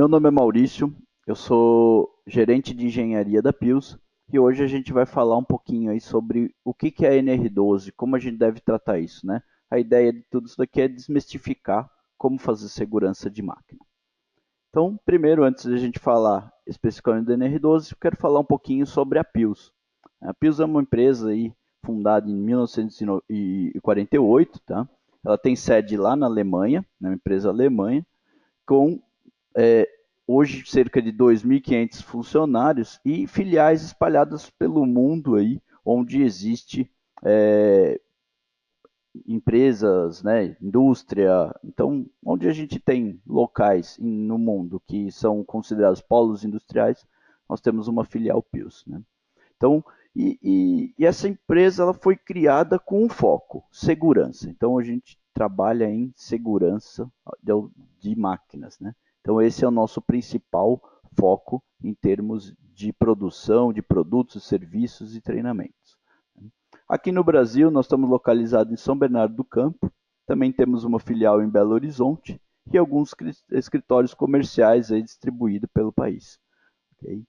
Meu nome é Maurício, eu sou gerente de engenharia da Pius e hoje a gente vai falar um pouquinho aí sobre o que que é a NR12, como a gente deve tratar isso, né? A ideia de tudo isso daqui é desmistificar como fazer segurança de máquina. Então, primeiro, antes de a gente falar especificamente da NR12, eu quero falar um pouquinho sobre a Pius. A Pius é uma empresa aí fundada em 1948, tá? Ela tem sede lá na Alemanha, né, uma empresa alemã, com é, hoje cerca de 2.500 funcionários e filiais espalhadas pelo mundo aí, onde existe é, empresas, né, indústria. Então, onde a gente tem locais no mundo que são considerados polos industriais, nós temos uma filial Pius, né? Então, e essa empresa ela foi criada com um foco, segurança. Então, a gente trabalha em segurança de máquinas, né? Então, esse é o nosso principal foco em termos de produção de produtos, serviços e treinamentos. Aqui no Brasil, nós estamos localizados em São Bernardo do Campo, também temos uma filial em Belo Horizonte e alguns escritórios comerciais aí distribuídos pelo país. Okay?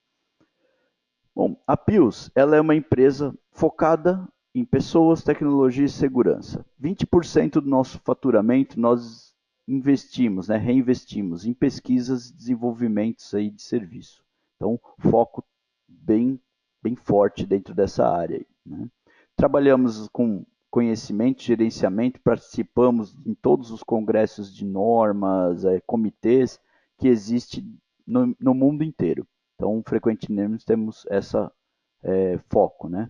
Bom, a Pius ela é uma empresa focada em pessoas, tecnologia e segurança. 20% do nosso faturamento nós investimos, né, reinvestimos em pesquisas e desenvolvimentos aí de serviço. Então, foco bem, bem forte dentro dessa área. Aí, né? Trabalhamos com conhecimento, gerenciamento, participamos em todos os congressos de normas, comitês que existem no mundo inteiro. Então, frequentemente temos essa foco, né?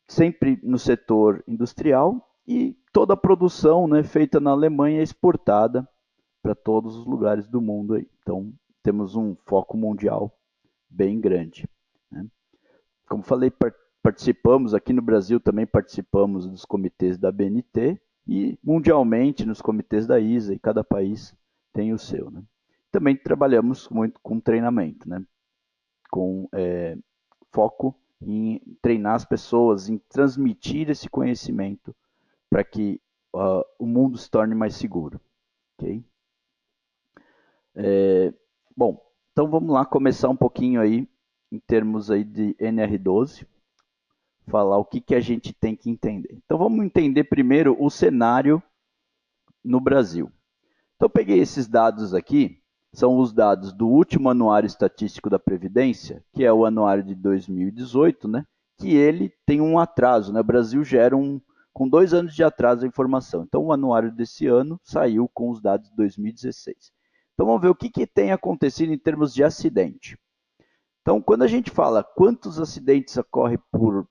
Sempre no setor industrial e toda a produção, né, feita na Alemanha é exportada para todos os lugares do mundo aí. Então, temos um foco mundial bem grande, né? Como falei, participamos aqui no Brasil também participamos dos comitês da BNT e mundialmente nos comitês da ISA e cada país tem o seu, né? Também trabalhamos muito com treinamento, né? Com foco em treinar as pessoas, em transmitir esse conhecimento para que o mundo se torne mais seguro. Okay? Bom, então vamos lá começar um pouquinho aí em termos aí de NR12, falar o que, que a gente tem que entender. Então vamos entender primeiro o cenário no Brasil. Então eu peguei esses dados aqui, são os dados do último anuário estatístico da Previdência, que é o anuário de 2018, né? Que ele tem um atraso, né? O Brasil gera com 2 anos de atraso a informação. Então o anuário desse ano saiu com os dados de 2016. Então vamos ver o que, que tem acontecido em termos de acidente. Então, quando a gente fala quantos acidentes ocorrem por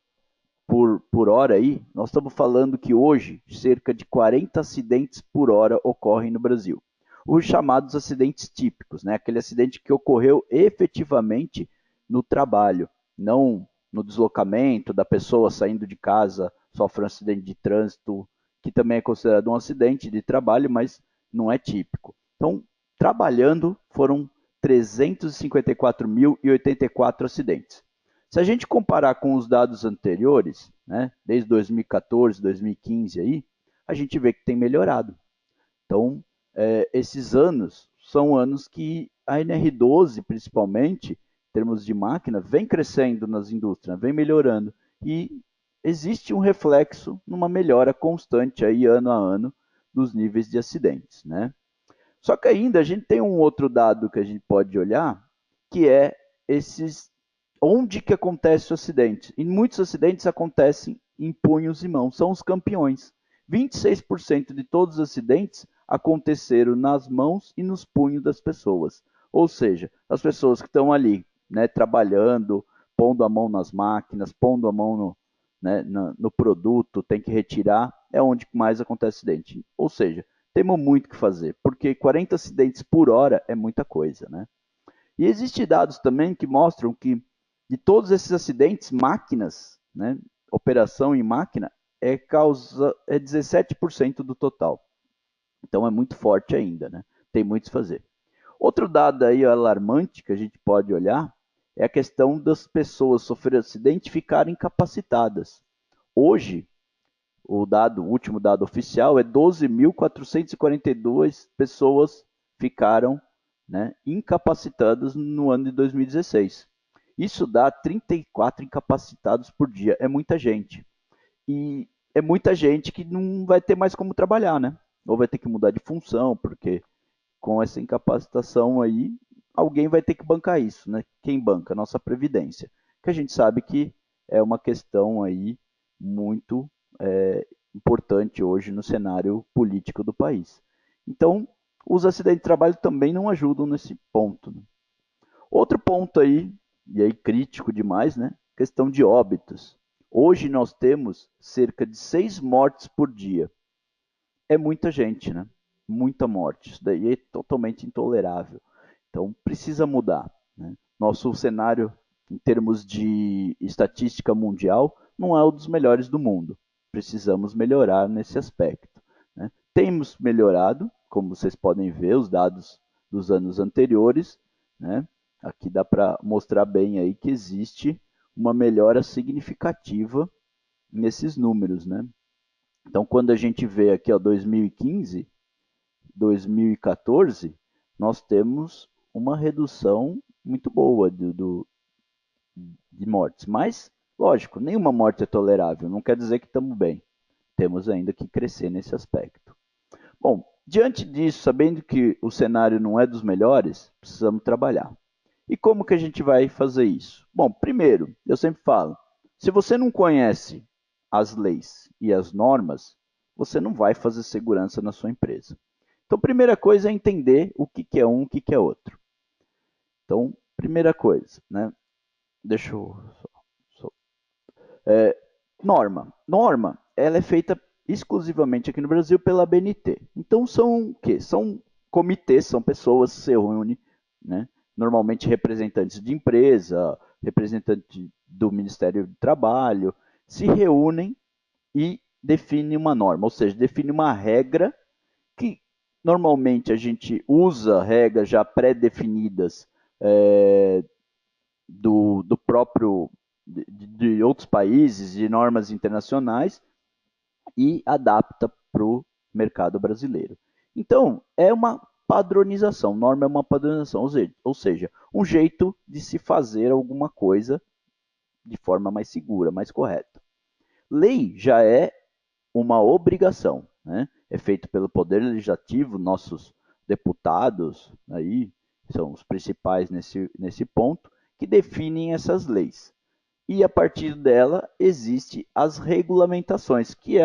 hora aí, nós estamos falando que hoje cerca de 40 acidentes por hora ocorrem no Brasil. Os chamados acidentes típicos, né? Aquele acidente que ocorreu efetivamente no trabalho, não no deslocamento da pessoa saindo de casa, sofre um acidente de trânsito, que também é considerado um acidente de trabalho, mas não é típico. Então, trabalhando, foram 354.084 acidentes. Se a gente comparar com os dados anteriores, né, desde 2014, 2015 aí, a gente vê que tem melhorado. Então, esses anos são anos que a NR12, principalmente, em termos de máquina, vem crescendo nas indústrias, vem melhorando. E existe um reflexo numa melhora constante aí, ano a ano, dos níveis de acidentes, né? Só que ainda a gente tem um outro dado que a gente pode olhar, que é esses onde que acontece o acidente. E muitos acidentes acontecem em punhos e mãos, são os campeões. 26% de todos os acidentes aconteceram nas mãos e nos punhos das pessoas. Ou seja, as pessoas que estão ali, né, trabalhando, pondo a mão nas máquinas, pondo a mão no produto, tem que retirar, é onde mais acontece acidente. Ou seja, temos muito que fazer, porque 40 acidentes por hora é muita coisa, né? E existem dados também que mostram que de todos esses acidentes, máquinas, né, operação em máquina, é 17% do total. Então é muito forte ainda, né? Tem muito a fazer. Outro dado aí alarmante que a gente pode olhar é a questão das pessoas sofrerem acidente e ficarem incapacitadas. Hoje, o último dado oficial é 12.442 pessoas ficaram né, incapacitadas no ano de 2016. Isso dá 34 incapacitados por dia. É muita gente. E é muita gente que não vai ter mais como trabalhar, né? Ou vai ter que mudar de função, porque com essa incapacitação aí, alguém vai ter que bancar isso, né? Quem banca? Nossa Previdência. Que a gente sabe que é uma questão aí muito importante hoje no cenário político do país. Então, os acidentes de trabalho também não ajudam nesse ponto, né? Outro ponto aí, e aí crítico demais, né? Questão de óbitos. Hoje nós temos cerca de 6 mortes por dia. É muita gente, né? Muita morte. Isso daí é totalmente intolerável. Então precisa mudar, né? Nosso cenário, em termos de estatística mundial, não é um dos melhores do mundo. Precisamos melhorar nesse aspecto, né? Temos melhorado, como vocês podem ver, os dados dos anos anteriores, né? Aqui dá para mostrar bem aí que existe uma melhora significativa nesses números, né? Então, quando a gente vê aqui, ó, 2015, 2014, nós temos uma redução muito boa de mortes. Mas, lógico, nenhuma morte é tolerável, não quer dizer que estamos bem. Temos ainda que crescer nesse aspecto. Bom, diante disso, sabendo que o cenário não é dos melhores, precisamos trabalhar. E como que a gente vai fazer isso? Bom, primeiro, eu sempre falo, se você não conhece as leis e as normas, você não vai fazer segurança na sua empresa. Então, primeira coisa é entender o que é um, o que é outro. Então, primeira coisa, né? Deixa eu. Só- é, norma. Norma, ela é feita exclusivamente aqui no Brasil pela BNT. Então, são o quê? São comitês, são pessoas que se reúnem, né? Normalmente representantes de empresa, representantes do Ministério do Trabalho, se reúnem e definem uma norma, ou seja, define uma regra que normalmente a gente usa regras já pré-definidas do próprio de outros países, de normas internacionais e adapta para o mercado brasileiro. Então, é uma padronização, norma é uma padronização, ou seja, um jeito de se fazer alguma coisa de forma mais segura, mais correta. Lei já é uma obrigação, né? É feito pelo Poder Legislativo, nossos deputados aí são os principais nesse ponto, que definem essas leis. E a partir dela existe as regulamentações, que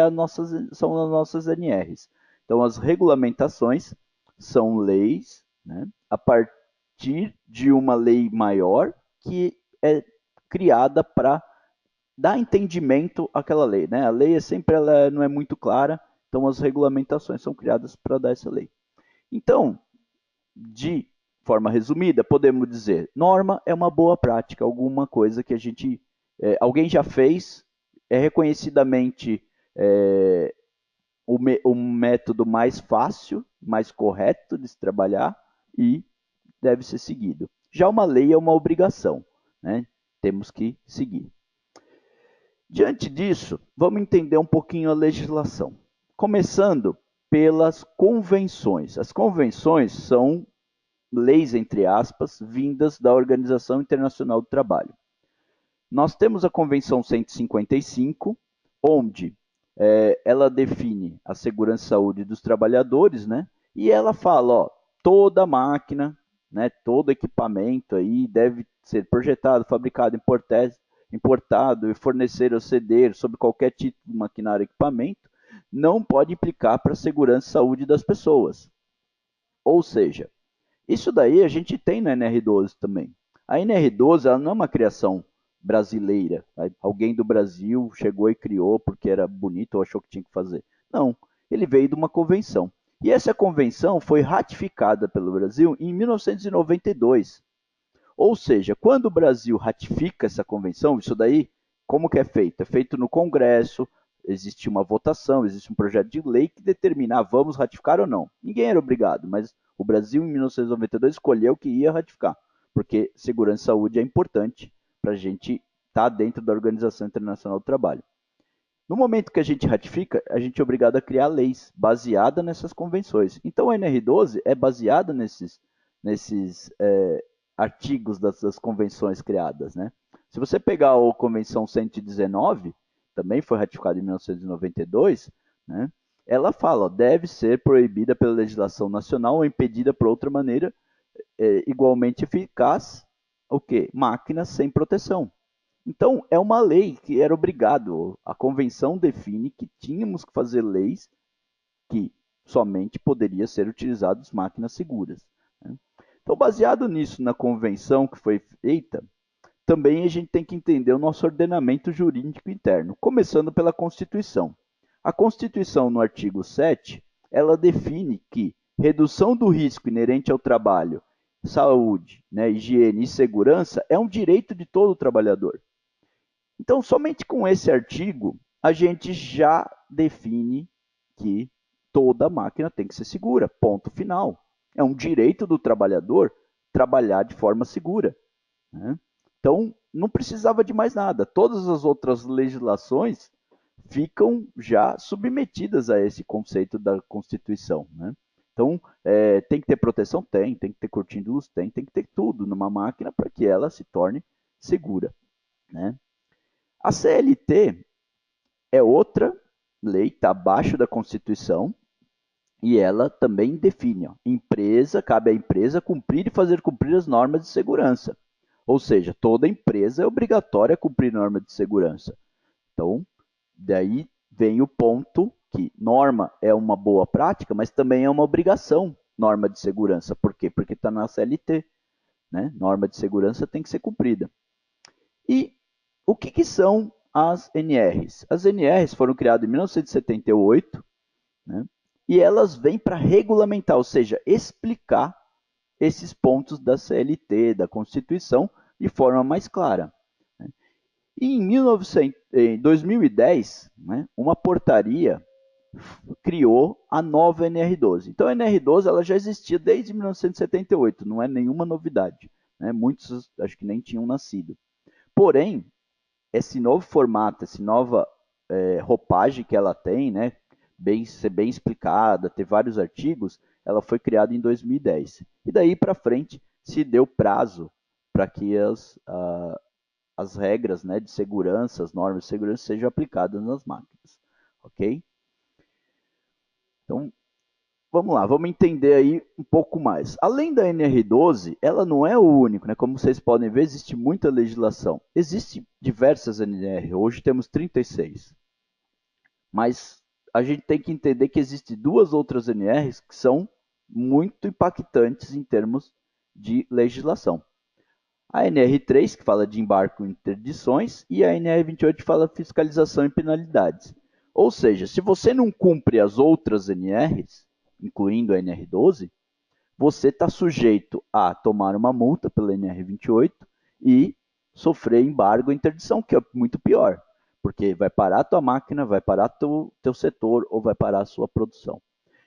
são as nossas NRs. Então as regulamentações são leis, né, a partir de uma lei maior que é criada para dar entendimento àquela lei, né? A lei sempre ela não é muito clara, então as regulamentações são criadas para dar essa lei. Então, de forma resumida, podemos dizer, norma é uma boa prática, alguma coisa que a gente, alguém já fez, é reconhecidamente o método mais fácil, mais correto de se trabalhar e deve ser seguido. Já uma lei é uma obrigação, né? Temos que seguir. Diante disso, vamos entender um pouquinho a legislação. Começando pelas convenções. As convenções são leis, entre aspas, vindas da Organização Internacional do Trabalho. Nós temos a Convenção 155, onde ela define a segurança e saúde dos trabalhadores, né? E ela fala, ó, toda máquina, né, todo equipamento aí deve ser projetado, fabricado, importado e fornecer ou ceder sob qualquer tipo de maquinário ou equipamento, não pode implicar para a segurança e saúde das pessoas. Ou seja, isso daí a gente tem na NR12 também. A NR12 ela não é uma criação brasileira. Alguém do Brasil chegou e criou porque era bonito ou achou que tinha que fazer. Não, ele veio de uma convenção. E essa convenção foi ratificada pelo Brasil em 1992. Ou seja, quando o Brasil ratifica essa convenção, isso daí, como que é feito? É feito no Congresso, existe uma votação, existe um projeto de lei que determina, vamos ratificar ou não. Ninguém era obrigado, mas o Brasil, em 1992, escolheu que ia ratificar, porque segurança e saúde é importante para a gente estar dentro da Organização Internacional do Trabalho. No momento que a gente ratifica, a gente é obrigado a criar leis baseadas nessas convenções. Então, a NR12 é baseada nesses artigos das convenções criadas, né? Se você pegar a Convenção 119, também foi ratificada em 1992, né? Ela fala, ó, deve ser proibida pela legislação nacional ou impedida por outra maneira igualmente eficaz, o quê? Máquinas sem proteção. Então, é uma lei que era obrigado. A convenção define que tínhamos que fazer leis que somente poderia ser utilizadas máquinas seguras, né? Então, baseado nisso, na convenção que foi feita, também a gente tem que entender o nosso ordenamento jurídico interno, começando pela Constituição. A Constituição, no artigo 7, ela define que redução do risco inerente ao trabalho, saúde, né, higiene e segurança é um direito de todo trabalhador. Então, somente com esse artigo, a gente já define que toda máquina tem que ser segura, ponto final. É um direito do trabalhador trabalhar de forma segura, né? Então, não precisava de mais nada. Todas as outras legislações ficam já submetidas a esse conceito da Constituição, né? Então, tem que ter proteção? Tem que ter cortina de luz? Tem que ter tudo numa máquina para que ela se torne segura, né? A CLT é outra lei, está abaixo da Constituição, e ela também define, ó, empresa, cabe à empresa cumprir e fazer cumprir as normas de segurança. Ou seja, toda empresa é obrigatória cumprir normas de segurança. Então, daí vem o ponto que norma é uma boa prática, mas também é uma obrigação, norma de segurança. Por quê? Porque está na CLT, né? Norma de segurança tem que ser cumprida. E o que são as NRs? As NRs foram criadas em 1978, né? E elas vêm para regulamentar, ou seja, explicar esses pontos da CLT, da Constituição, de forma mais clara, né? E em 2010, né, uma portaria criou a nova NR12. Então a NR12 ela já existia desde 1978, não é nenhuma novidade, né? Muitos acho que nem tinham nascido. Porém, esse novo formato, essa nova roupagem que ela tem, né, ser bem explicada, ter vários artigos, ela foi criada em 2010. E daí para frente se deu prazo para que as regras, né, de segurança, as normas de segurança sejam aplicadas nas máquinas, ok? Então, vamos lá, vamos entender aí um pouco mais. Além da NR12, ela não é o único, né? Como vocês podem ver, existe muita legislação. Existem diversas NR, hoje temos 36. Mas a gente tem que entender que existem duas outras NRs que são muito impactantes em termos de legislação. A NR3, que fala de embarque e interdições, e a NR28, que fala de fiscalização e penalidades. Ou seja, se você não cumpre as outras NRs, incluindo a NR12, você está sujeito a tomar uma multa pela NR28 e sofrer embargo e interdição, que é muito pior, porque vai parar a tua máquina, vai parar teu setor ou vai parar a sua produção.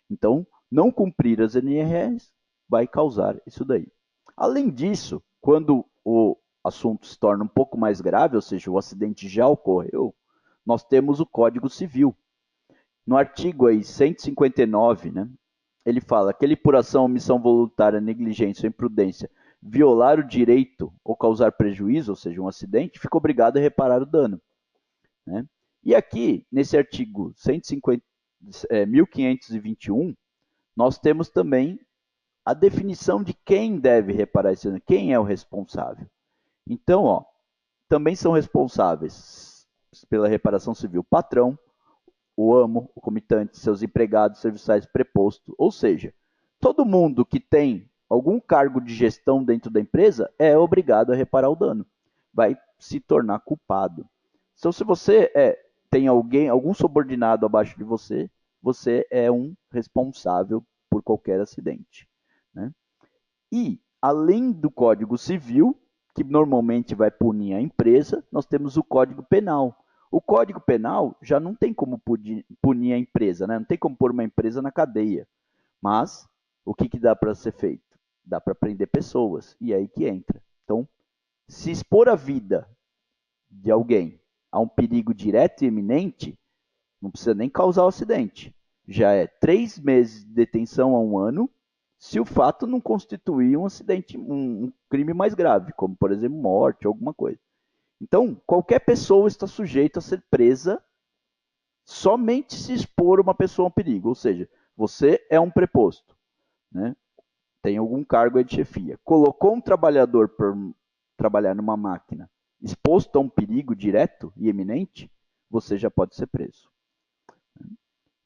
Então, não cumprir as NRs vai causar isso daí. Além disso, quando o assunto se torna um pouco mais grave, ou seja, o acidente já ocorreu, nós temos o Código Civil. No artigo aí 159, né, ele fala que ele por ação, omissão voluntária, negligência ou imprudência violar o direito ou causar prejuízo, ou seja, um acidente, fica obrigado a reparar o dano, né? E aqui, nesse artigo 150, 1521, nós temos também a definição de quem deve reparar esse dano, quem é o responsável. Então, ó, também são responsáveis pela reparação civil o patrão, o amo, o comitante, seus empregados, serviçais preposto, ou seja, todo mundo que tem algum cargo de gestão dentro da empresa é obrigado a reparar o dano, vai se tornar culpado. Então, se você tem algum subordinado abaixo de você, você é um responsável por qualquer acidente, né? E, além do Código Civil, que normalmente vai punir a empresa, nós temos o Código Penal. O Código Penal já não tem como punir a empresa, né? Não tem como pôr uma empresa na cadeia. Mas, o que dá para ser feito? Dá para prender pessoas, e aí que entra. Então, se expor a vida de alguém a um perigo direto e iminente, não precisa nem causar o acidente. Já é 3 meses de detenção a 1 ano, se o fato não constituir um acidente, um crime mais grave, como, por exemplo, morte ou alguma coisa. Então, qualquer pessoa está sujeita a ser presa somente se expor uma pessoa a um perigo, ou seja, você é um preposto, né? Tem algum cargo de chefia, colocou um trabalhador para trabalhar numa máquina exposto a um perigo direto e eminente, você já pode ser preso.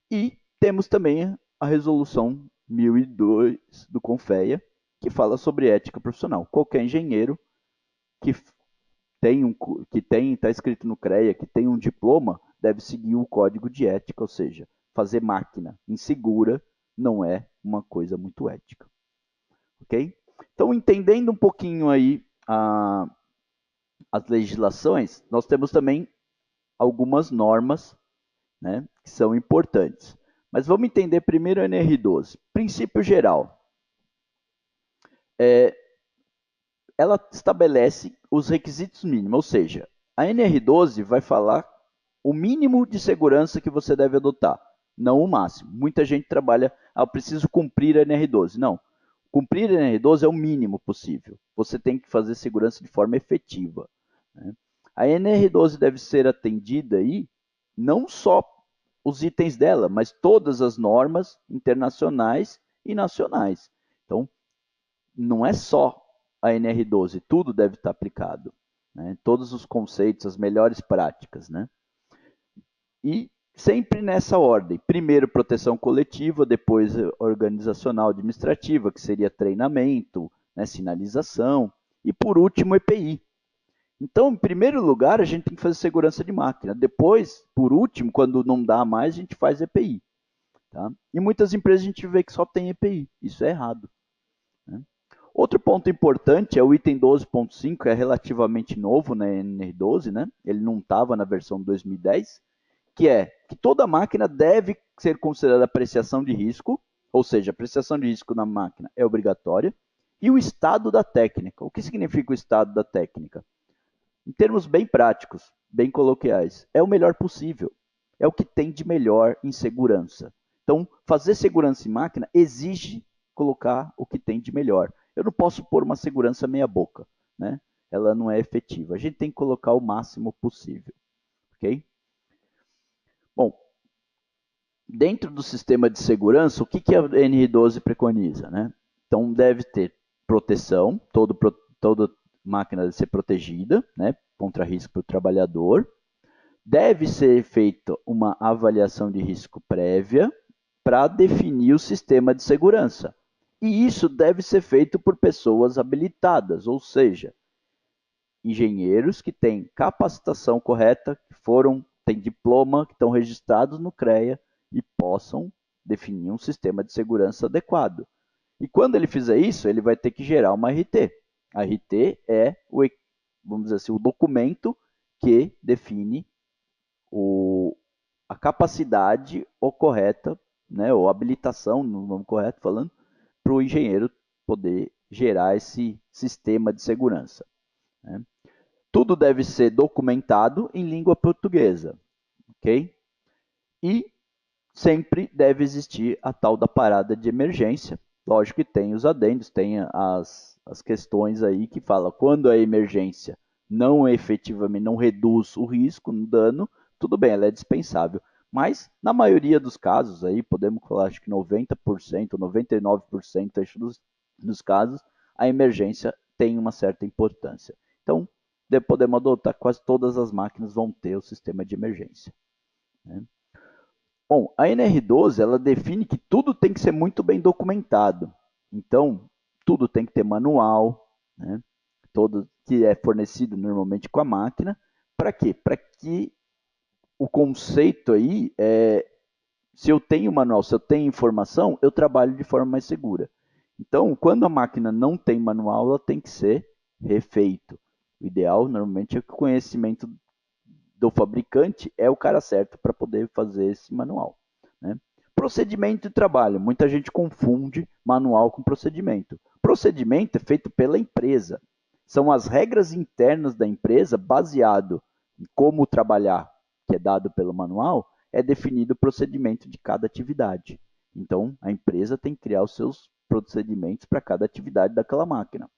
E temos também a resolução 1002 do CONFEA, que fala sobre ética profissional. Qualquer engenheiro que está escrito no CREA, que tem um diploma, deve seguir o código de ética, ou seja, fazer máquina insegura não é uma coisa muito ética. Ok? Então, entendendo um pouquinho aí as legislações, nós temos também algumas normas, né, que são importantes. Mas vamos entender primeiro a NR12. Princípio geral. Ela estabelece os requisitos mínimos, ou seja, a NR12 vai falar o mínimo de segurança que você deve adotar, não o máximo. Muita gente trabalha, eu preciso cumprir a NR12. Não, cumprir a NR12 é o mínimo possível. Você tem que fazer segurança de forma efetiva, né? A NR12 deve ser atendida aí, não só os itens dela, mas todas as normas internacionais e nacionais. Então, não é só a NR12, tudo deve estar aplicado, né? Todos os conceitos, as melhores práticas, né? E sempre nessa ordem. Primeiro, proteção coletiva, depois organizacional administrativa, que seria treinamento, né, sinalização, e por último, EPI. Então, em primeiro lugar, a gente tem que fazer segurança de máquina. Depois, por último, quando não dá mais, a gente faz EPI. Tá? E muitas empresas a gente vê que só tem EPI. Isso é errado, né? Outro ponto importante é o item 12.5, que é relativamente novo na NR12, né? Ele não estava na versão 2010, que é que toda máquina deve ser considerada apreciação de risco, ou seja, apreciação de risco na máquina é obrigatória, e o estado da técnica. O que significa o estado da técnica? Em termos bem práticos, bem coloquiais, é o melhor possível. É o que tem de melhor em segurança. Então, fazer segurança em máquina exige colocar o que tem de melhor. Eu não posso pôr uma segurança meia boca, né? Ela não é efetiva. A gente tem que colocar o máximo possível, ok? Bom, dentro do sistema de segurança, o que a NR12 preconiza, né? Então, deve ter proteção, toda máquina deve ser protegida, né, contra risco para o trabalhador. Deve ser feita uma avaliação de risco prévia para definir o sistema de segurança. E isso deve ser feito por pessoas habilitadas, ou seja, engenheiros que têm capacitação correta, têm diploma, que estão registrados no CREA e possam definir um sistema de segurança adequado. E quando ele fizer isso, ele vai ter que gerar uma RT. A RT é vamos dizer assim, o documento que define a capacidade ou correta, né, ou habilitação, no nome correto falando, para o engenheiro poder gerar esse sistema de segurança, né? Tudo deve ser documentado em língua portuguesa, ok? E sempre deve existir a tal da parada de emergência. Lógico que tem os adendos, tem as questões aí que falam quando a emergência não efetivamente não reduz o risco, o dano, tudo bem, ela é dispensável. Mas, na maioria dos casos, aí, podemos falar acho que 90%, 99% acho, dos casos, a emergência tem uma certa importância. Então, podemos adotar, quase todas as máquinas vão ter o sistema de emergência, né? Bom, a NR12 ela define que tudo tem que ser muito bem documentado. Então, tudo tem que ter manual, né? Todo que é fornecido normalmente com a máquina. Para quê? Para que o conceito aí é, se eu tenho manual, se eu tenho informação, eu trabalho de forma mais segura. Então, quando a máquina não tem manual, ela tem que ser refeito. O ideal, normalmente, é que o conhecimento do fabricante é o cara certo para poder fazer esse manual, né? Procedimento de trabalho. Muita gente confunde manual com procedimento. Procedimento é feito pela empresa. São as regras internas da empresa baseado em como trabalhar, que é dado pelo manual, é definido o procedimento de cada atividade. Então, a empresa tem que criar os seus procedimentos para cada atividade daquela máquina,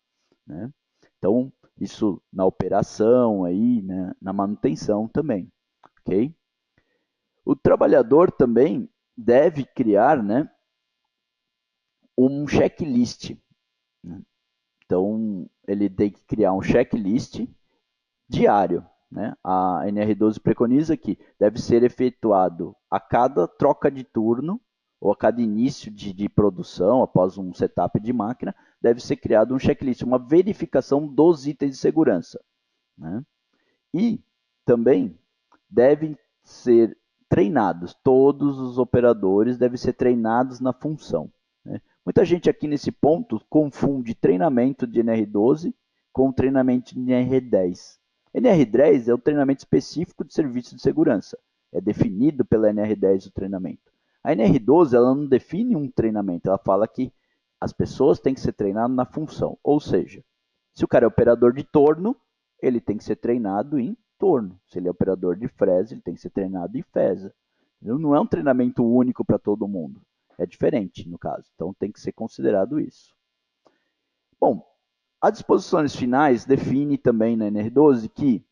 né? Então, isso na operação, aí, né, na manutenção também, ok? O trabalhador também deve criar, né, um checklist, né? Então, ele tem que criar um checklist diário, né? A NR12 preconiza que deve ser efetuado a cada troca de turno ou a cada início de produção, após um setup de máquina, deve ser criado um checklist, uma verificação dos itens de segurança, né? E também devem ser treinados, todos os operadores devem ser treinados na função, né? Muita gente aqui nesse ponto confunde treinamento de NR12 com treinamento de NR10. NR10 é o treinamento específico de serviço de segurança. É definido pela NR10 o treinamento. A NR12 ela não define um treinamento, ela fala que as pessoas têm que ser treinadas na função. Ou seja, se o cara é operador de torno, ele tem que ser treinado em torno. Se ele é operador de fresa, ele tem que ser treinado em fresa. Não é um treinamento único para todo mundo. É diferente, no caso. Então tem que ser considerado isso. Bom, as disposições finais define também na NR12 que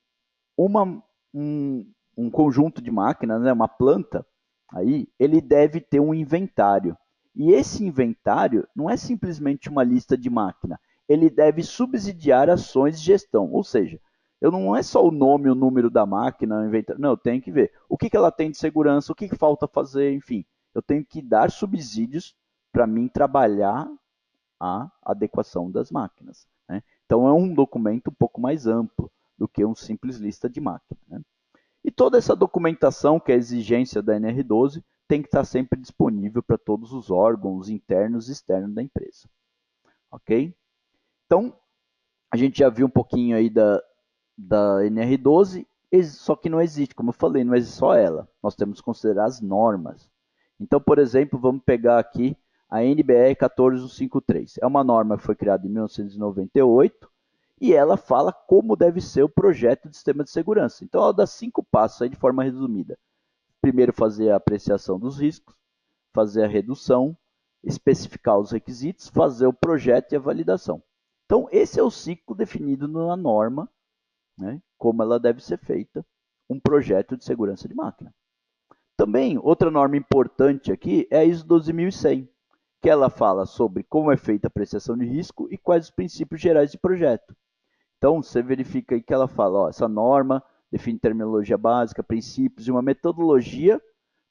um conjunto de máquinas, né, uma planta, aí, ele deve ter um inventário. E esse inventário não é simplesmente uma lista de máquina, ele deve subsidiar ações de gestão, ou seja, eu não é só o nome, o número da máquina, o inventário, não, eu tenho que ver o que ela tem de segurança, o que falta fazer, enfim, eu tenho que dar subsídios para mim trabalhar a adequação das máquinas, né? Então é um documento um pouco mais amplo do que uma simples lista de máquinas, né? E toda essa documentação, que é a exigência da NR12, tem que estar sempre disponível para todos os órgãos internos e externos da empresa. Ok? Então, a gente já viu um pouquinho aí da NR12, só que não existe, como eu falei, não existe só ela. Nós temos que considerar as normas. Então, por exemplo, vamos pegar aqui a NBR 14153. É uma norma que foi criada em 1998 e ela fala como deve ser o projeto de sistema de segurança. Então, ela dá 5 passos aí de forma resumida. Primeiro, fazer a apreciação dos riscos, fazer a redução, especificar os requisitos, fazer o projeto e a validação. Então, esse é o ciclo definido na norma, né, como ela deve ser feita, um projeto de segurança de máquina. Também, outra norma importante aqui é a ISO 12100, que ela fala sobre como é feita a apreciação de risco e quais os princípios gerais de projeto. Então, você verifica aí que ela fala, ó, essa norma define terminologia básica, princípios e uma metodologia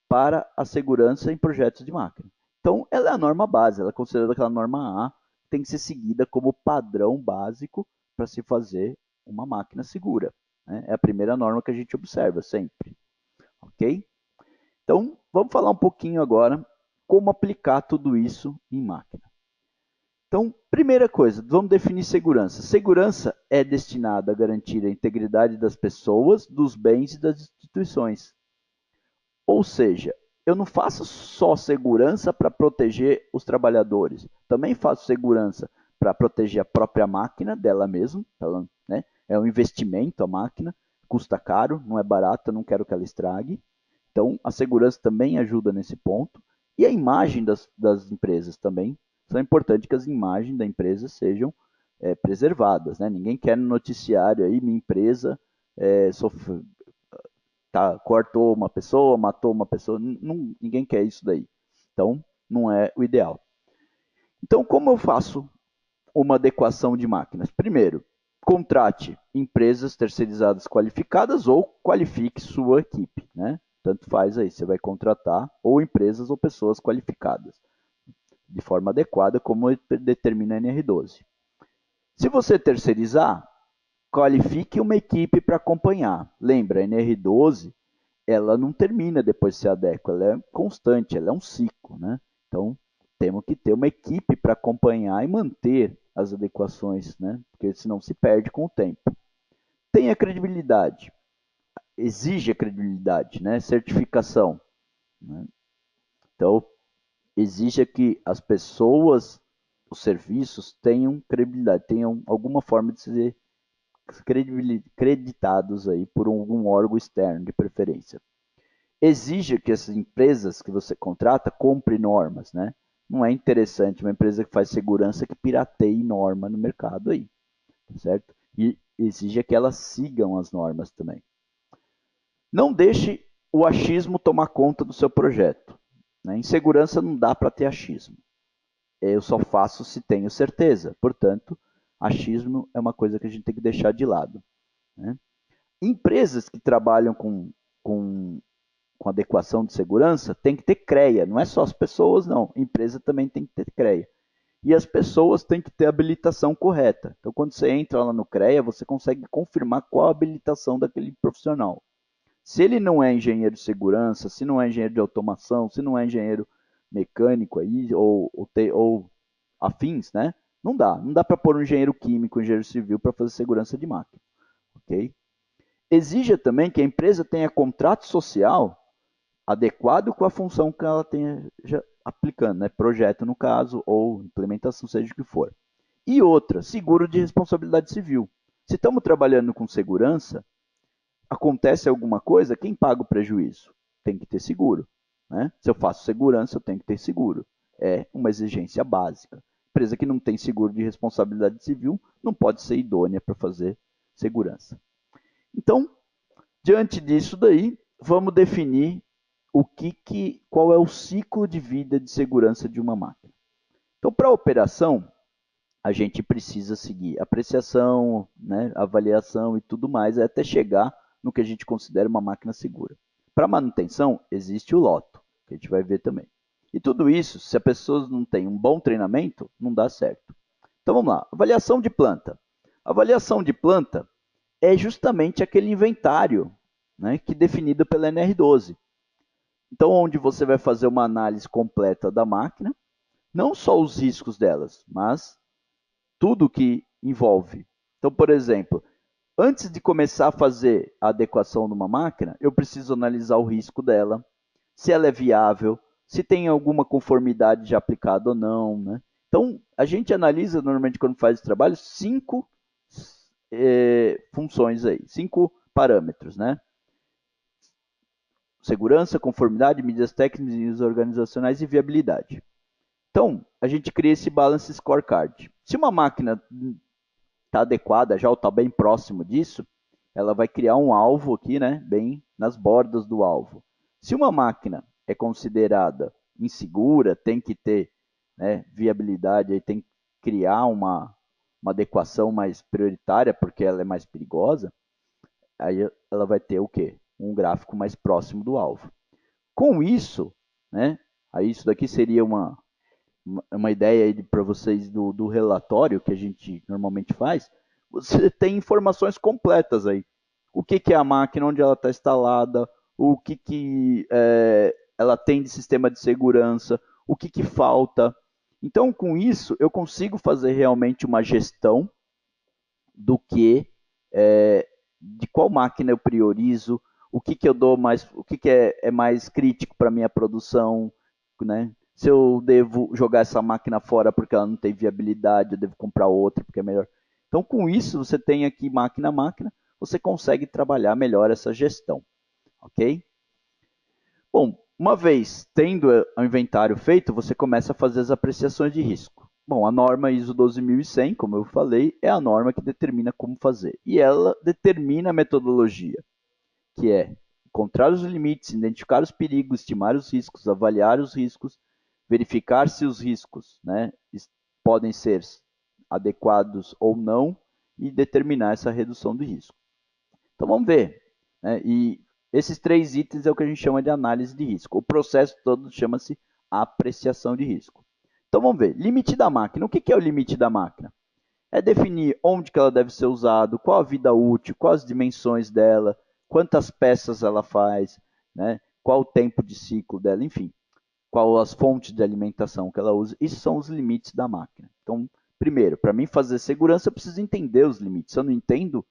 para a segurança em projetos de máquina. Então, ela é a norma base, ela é considerada aquela norma A, que tem que ser seguida como padrão básico para se fazer uma máquina segura, né? É a primeira norma que a gente observa sempre, ok? Então, vamos falar um pouquinho agora como aplicar tudo isso em máquina. Então, primeira coisa, vamos definir segurança. Segurança é destinada a garantir a integridade das pessoas, dos bens e das instituições. Ou seja, eu não faço só segurança para proteger os trabalhadores, também faço segurança para proteger a própria máquina dela mesma, ela, né? É um investimento a máquina, custa caro, não é barata, não quero que ela estrague. Então, a segurança também ajuda nesse ponto. E a imagem das empresas também. São importantes que as imagens da empresa sejam preservadas, né? Ninguém quer no noticiário aí, minha empresa cortou uma pessoa, matou uma pessoa. Ninguém quer isso daí. Então, não é o ideal. Então, como eu faço uma adequação de máquinas? Primeiro, contrate empresas terceirizadas qualificadas ou qualifique sua equipe, né? Tanto faz aí, você vai contratar ou empresas ou pessoas qualificadas de forma adequada, como determina a NR12. Se você terceirizar, qualifique uma equipe para acompanhar. Lembra, a NR12 ela não termina depois de se adequa, ela é constante, ela é um ciclo, né? Então, temos que ter uma equipe para acompanhar e manter as adequações, né? Porque senão se perde com o tempo. Tem a credibilidade, exige a credibilidade, né? Certificação, né? Então, exige que as pessoas, os serviços tenham credibilidade, tenham alguma forma de ser creditados aí por algum órgão externo, de preferência. Exige que essas empresas que você contrata comprem normas, né? Não é interessante uma empresa que faz segurança que pirateie norma no mercado aí, certo? E exige que elas sigam as normas também. Não deixe o achismo tomar conta do seu projeto. Né? Em segurança não dá para ter achismo. Eu só faço se tenho certeza. Portanto, achismo é uma coisa que a gente tem que deixar de lado. Né? Empresas que trabalham com, com adequação de segurança tem que ter CREA. Não é só as pessoas, não. A empresa também tem que ter CREA. E as pessoas têm que ter a habilitação correta. Então, quando você entra lá no CREA, você consegue confirmar qual a habilitação daquele profissional. Se ele não é engenheiro de segurança, se não é engenheiro de automação, se não é engenheiro mecânico aí, ou afins, né? Não dá para pôr um engenheiro químico, um engenheiro civil para fazer segurança de máquina, ok? Exija também que a empresa tenha contrato social adequado com a função que ela tenha já aplicando, né? Projeto no caso, ou implementação, seja o que for. E outra, seguro de responsabilidade civil. Se estamos trabalhando com segurança, acontece alguma coisa, quem paga o prejuízo? Tem que ter seguro. Né? Se eu faço segurança, eu tenho que ter seguro. É uma exigência básica. Empresa que não tem seguro de responsabilidade civil não pode ser idônea para fazer segurança. Então, diante disso daí, vamos definir qual é o ciclo de vida de segurança de uma máquina. Então, para a operação, a gente precisa seguir apreciação, né, avaliação e tudo mais, até chegar no que a gente considera uma máquina segura. Para manutenção, existe o loto, que a gente vai ver também. E tudo isso, se a pessoa não tem um bom treinamento, não dá certo. Então vamos lá, avaliação de planta. Avaliação de planta é justamente aquele inventário, né, que é definido pela NR12. Então, onde você vai fazer uma análise completa da máquina, não só os riscos delas, mas tudo que envolve. Então, por exemplo, antes de começar a fazer a adequação de uma máquina, eu preciso analisar o risco dela, se ela é viável, se tem alguma conformidade já aplicada ou não. Né? Então, a gente analisa normalmente quando faz esse trabalho 5 funções aí, 5 parâmetros, né? Segurança, conformidade, medidas técnicas organizacionais e viabilidade. Então, a gente cria esse balance scorecard. Se uma máquina está adequada já ou está bem próximo disso, ela vai criar um alvo aqui, né, bem nas bordas do alvo. Se uma máquina é considerada insegura, tem que ter, né, viabilidade, aí tem que criar uma adequação mais prioritária, porque ela é mais perigosa, aí ela vai ter o quê? Um gráfico mais próximo do alvo. Com isso, né, aí isso daqui seria uma ideia para vocês do relatório que a gente normalmente faz, você tem informações completas aí. O que é a máquina, onde ela está instalada, o que ela tem de sistema de segurança, o que falta. Então, com isso, eu consigo fazer realmente uma gestão do de qual máquina eu priorizo, o que eu dou mais, o que é mais crítico para minha produção, né? Se eu devo jogar essa máquina fora porque ela não tem viabilidade, eu devo comprar outra porque é melhor. Então, com isso, você tem aqui máquina a máquina, você consegue trabalhar melhor essa gestão, ok? Bom, uma vez tendo o inventário feito, você começa a fazer as apreciações de risco. Bom, a norma ISO 12100, como eu falei, é a norma que determina como fazer. E ela determina a metodologia, que é encontrar os limites, identificar os perigos, estimar os riscos, avaliar os riscos, verificar se os riscos, né, podem ser adequados ou não e determinar essa redução do risco. Então vamos ver. Né? E esses 3 itens é o que a gente chama de análise de risco. O processo todo chama-se apreciação de risco. Então vamos ver. Limite da máquina. O que é o limite da máquina? É definir onde que ela deve ser usada, qual a vida útil, quais as dimensões dela, quantas peças ela faz, né? Qual o tempo de ciclo dela, enfim, qual as fontes de alimentação que ela usa. Isso são os limites da máquina. Então, primeiro, para mim fazer segurança, eu preciso entender os limites. Se eu não entendo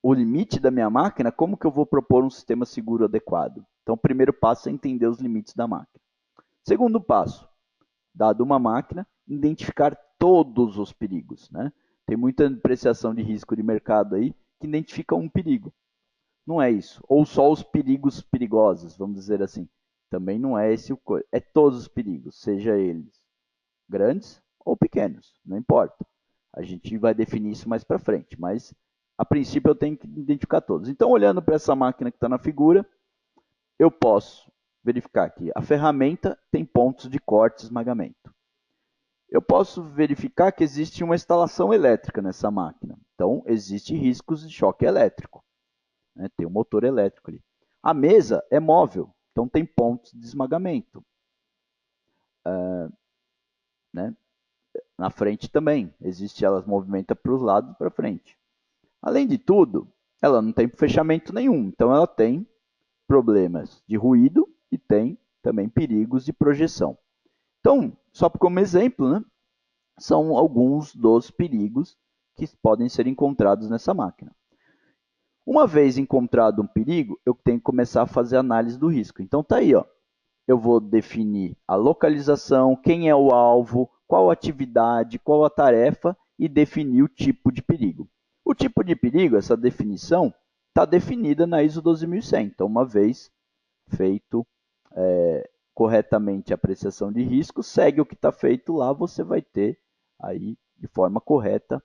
o limite da minha máquina, como que eu vou propor um sistema seguro adequado? Então, o primeiro passo é entender os limites da máquina. Segundo passo, dado uma máquina, identificar todos os perigos. Né? Tem muita depreciação de risco de mercado aí que identifica um perigo. Não é isso. Ou só os perigos perigosos, vamos dizer assim. Também não é esse o coisa. É todos os perigos, seja eles grandes ou pequenos, não importa. A gente vai definir isso mais para frente, mas a princípio eu tenho que identificar todos. Então, olhando para essa máquina que está na figura, eu posso verificar que a ferramenta tem pontos de corte e esmagamento. Eu posso verificar que existe uma instalação elétrica nessa máquina. Então, existe riscos de choque elétrico. Né? Tem um motor elétrico ali. A mesa é móvel, então tem pontos de esmagamento. Né? Na frente também, existe, ela movimenta para os lados e para frente. Além de tudo, ela não tem fechamento nenhum, então ela tem problemas de ruído e tem também perigos de projeção. Então, só como exemplo, né, são alguns dos perigos que podem ser encontrados nessa máquina. Uma vez encontrado um perigo, eu tenho que começar a fazer análise do risco. Então tá aí, ó. Eu vou definir a localização, quem é o alvo, qual a atividade, qual a tarefa e definir o tipo de perigo. O tipo de perigo, essa definição, está definida na ISO 12100. Então, uma vez feito corretamente a apreciação de risco, segue o que está feito lá, você vai ter aí de forma correta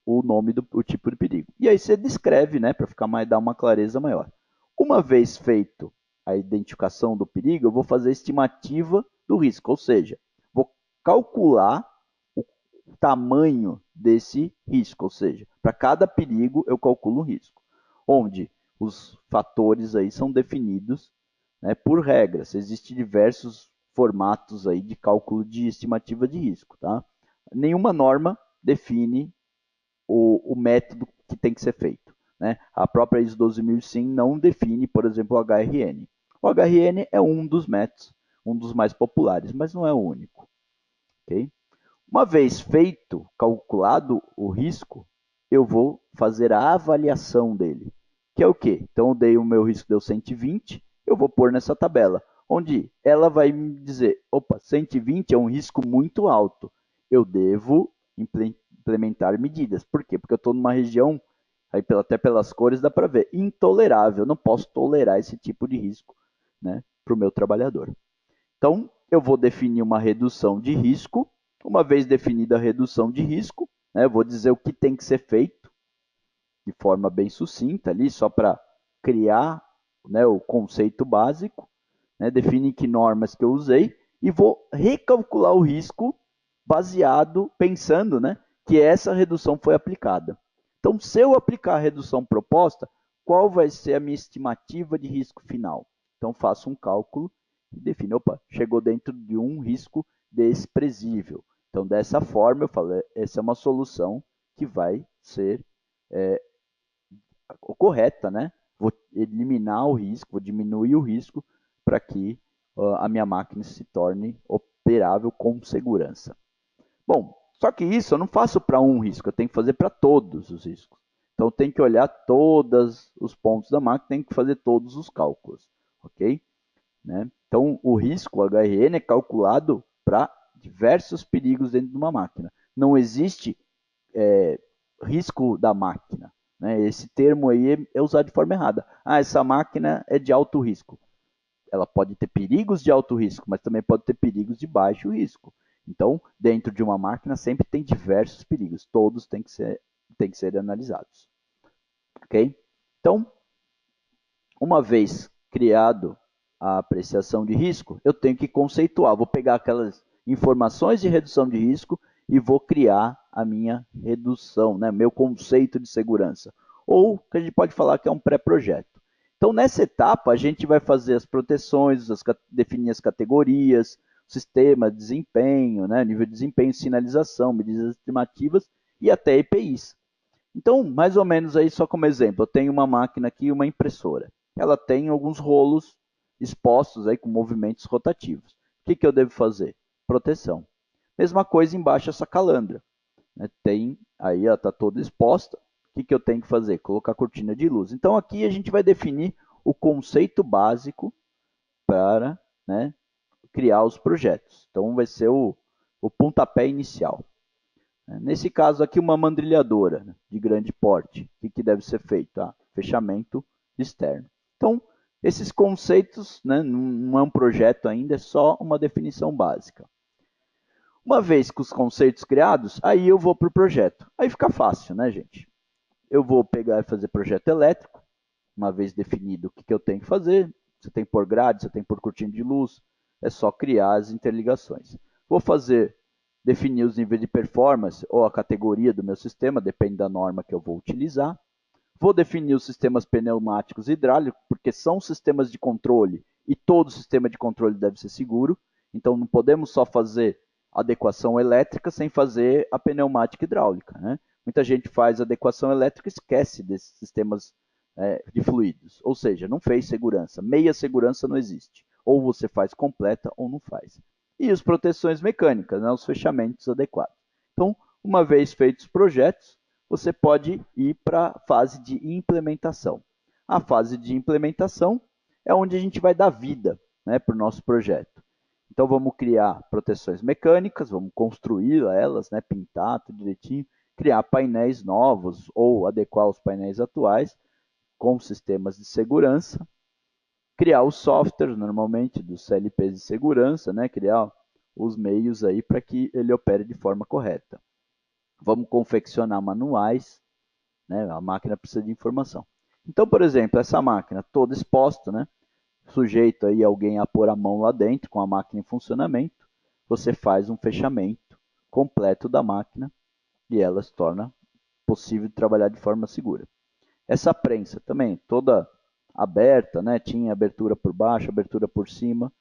o nome do o tipo de perigo. E aí você descreve, né, para ficar dar uma clareza maior. Uma vez feito a identificação do perigo, eu vou fazer a estimativa do risco, ou seja, vou calcular o tamanho desse risco, ou seja, para cada perigo eu calculo um risco, onde os fatores aí são definidos, né, por regras. Existem diversos formatos aí de cálculo de estimativa de risco, tá? Nenhuma norma define o método que tem que ser feito. Né? A própria ISO 12005 não define, por exemplo, o HRN. O HRN é um dos métodos, um dos mais populares, mas não é o único. Okay? Uma vez feito, calculado o risco, eu vou fazer a avaliação dele, que é o quê? Então, eu dei o meu risco, deu 120, eu vou pôr nessa tabela, onde ela vai me dizer, opa, 120 é um risco muito alto, eu devo implementar medidas. Por quê? Porque eu estou numa região, aí até pelas cores dá para ver, intolerável, eu não posso tolerar esse tipo de risco, né, para o meu trabalhador. Então, eu vou definir uma redução de risco. Uma vez definida a redução de risco, né, eu vou dizer o que tem que ser feito de forma bem sucinta ali, só para criar, né, o conceito básico, né, definir que normas que eu usei e vou recalcular o risco baseado, pensando, né, que essa redução foi aplicada. Então, se eu aplicar a redução proposta, qual vai ser a minha estimativa de risco final? Então, faço um cálculo e defino, opa, chegou dentro de um risco desprezível. Então, dessa forma, eu falo, essa é uma solução que vai ser correta, né? Vou eliminar o risco, vou diminuir o risco para que a minha máquina se torne operável com segurança. Bom, só que isso eu não faço para um risco, eu tenho que fazer para todos os riscos. Então, eu tenho que olhar todos os pontos da máquina, tenho que fazer todos os cálculos, ok? Né? Então, o risco, o HRN, é calculado para diversos perigos dentro de uma máquina. Não existe risco da máquina. Né? Esse termo aí é usado de forma errada. Ah, essa máquina é de alto risco. Ela pode ter perigos de alto risco, mas também pode ter perigos de baixo risco. Então, dentro de uma máquina sempre tem diversos perigos. Todos têm que ser analisados. Ok? Então, uma vez criado a apreciação de risco, eu tenho que conceituar. Vou pegar aquelas informações de redução de risco e vou criar a minha redução, né? Meu conceito de segurança. Ou que a gente pode falar que é um pré-projeto. Então, nessa etapa, a gente vai fazer as proteções, definir as categorias, sistema, desempenho, né? Nível de desempenho, sinalização, medidas estimativas e até EPIs. Então, mais ou menos aí, só como exemplo, eu tenho uma máquina aqui, uma impressora. Ela tem alguns rolos expostos aí com movimentos rotativos. O que eu devo fazer? Proteção. Mesma coisa embaixo essa calandra. Né? Tem, aí ela está toda exposta. O que eu tenho que fazer? Colocar cortina de luz. Então aqui a gente vai definir o conceito básico para, né, criar os projetos. Então vai ser o pontapé inicial. Nesse caso aqui, uma mandrilhadora de grande porte. O que deve ser feito? Fechamento externo. Então, Esses conceitos, né, não é um projeto ainda, é só uma definição básica. Uma vez com os conceitos criados, aí eu vou para o projeto. Aí fica fácil, né, gente? Eu vou pegar e fazer projeto elétrico, uma vez definido o que eu tenho que fazer. Você tem por grade, você tem por cortina de luz, é só criar as interligações. Vou fazer, definir os níveis de performance ou a categoria do meu sistema, depende da norma que eu vou utilizar. Vou definir os sistemas pneumáticos e hidráulicos, porque são sistemas de controle e todo sistema de controle deve ser seguro. Então não podemos só fazer adequação elétrica sem fazer a pneumática hidráulica, né? Muita gente faz adequação elétrica e esquece desses sistemas de fluidos. Ou seja, não fez segurança. Meia segurança não existe. Ou você faz completa ou não faz. E as proteções mecânicas, né, os fechamentos adequados. Então, uma vez feitos os projetos, você pode ir para a fase de implementação. A fase de implementação é onde a gente vai dar vida, né, para o nosso projeto. Então vamos criar proteções mecânicas, vamos construir elas, né, pintar tudo direitinho, criar painéis novos ou adequar os painéis atuais com sistemas de segurança, criar os softwares normalmente dos CLPs de segurança, né, criar os meios aí para que ele opere de forma correta. Vamos confeccionar manuais, né, a máquina precisa de informação. Então, por exemplo, essa máquina toda exposta, né, sujeito aí alguém a pôr a mão lá dentro com a máquina em funcionamento, você faz um fechamento completo da máquina e ela se torna possível de trabalhar de forma segura. Essa prensa também, toda aberta, né, tinha abertura por baixo, abertura por cima,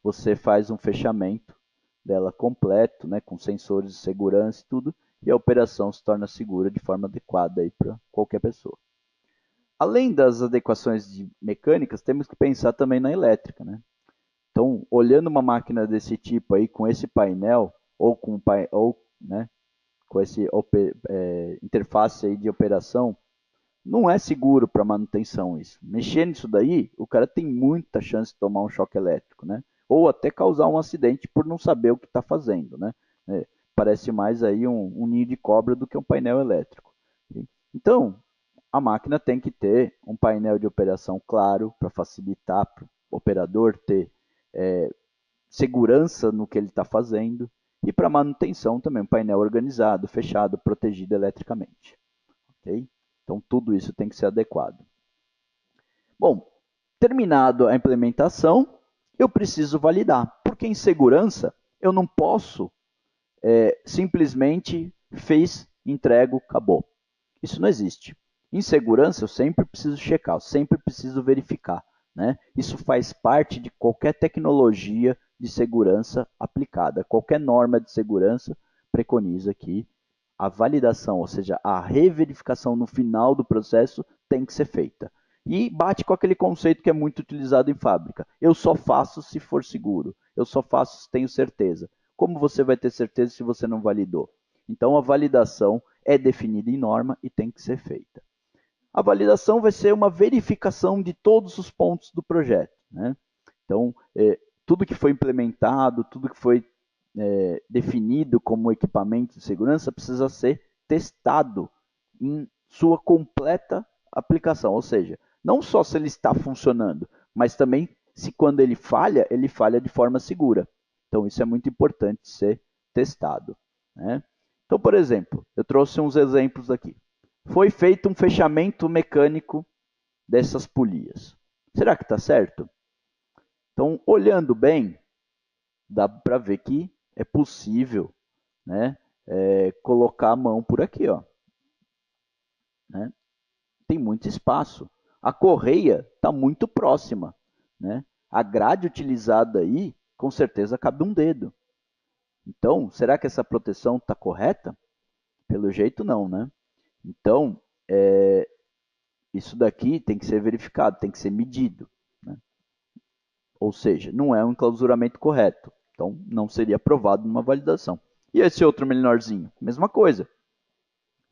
você faz um fechamento dela completo, né, com sensores de segurança e tudo, e a operação se torna segura de forma adequada para qualquer pessoa. Além das adequações mecânicas, temos que pensar também na elétrica, né? Então, olhando uma máquina desse tipo aí, com esse painel, ou né, com esse interface aí de operação, não é seguro para manutenção isso. Mexer nisso daí, o cara tem muita chance de tomar um choque elétrico, né? Ou até causar um acidente por não saber o que está fazendo, né? Parece mais aí um ninho de cobra do que um painel elétrico. Então, a máquina tem que ter um painel de operação claro para facilitar para o operador ter segurança no que ele está fazendo e para manutenção também um painel organizado, fechado, protegido eletricamente. Okay? Então tudo isso tem que ser adequado. Bom, terminado a implementação, eu preciso validar, porque em segurança eu não posso simplesmente fez, entrego, acabou. Isso não existe. Em segurança, eu sempre preciso checar, eu sempre preciso verificar. Né? Isso faz parte de qualquer tecnologia de segurança aplicada. Qualquer norma de segurança preconiza que a validação, ou seja, a reverificação no final do processo tem que ser feita. E bate com aquele conceito que é muito utilizado em fábrica. Eu só faço se for seguro. Eu só faço se tenho certeza. Como você vai ter certeza se você não validou? Então, a validação é definida em norma e tem que ser feita. A validação vai ser uma verificação de todos os pontos do projeto. Né? Então, tudo que foi implementado, tudo que foi definido como equipamento de segurança precisa ser testado em sua completa aplicação. Ou seja, não só se ele está funcionando, mas também se quando ele falha de forma segura. Então, isso é muito importante ser testado. Né? Então, por exemplo, eu trouxe uns exemplos aqui. Foi feito um fechamento mecânico dessas polias. Será que está certo? Então, olhando bem, dá para ver que é possível, né, colocar a mão por aqui, ó. Né? Tem muito espaço. A correia está muito próxima. Né? A grade utilizada aí, com certeza, cabe um dedo. Então, será que essa proteção está correta? Pelo jeito, não, né? Então, isso daqui tem que ser verificado, tem que ser medido. Né? Ou seja, não é um enclausuramento correto. Então, não seria aprovado numa validação. E esse outro menorzinho? Mesma coisa.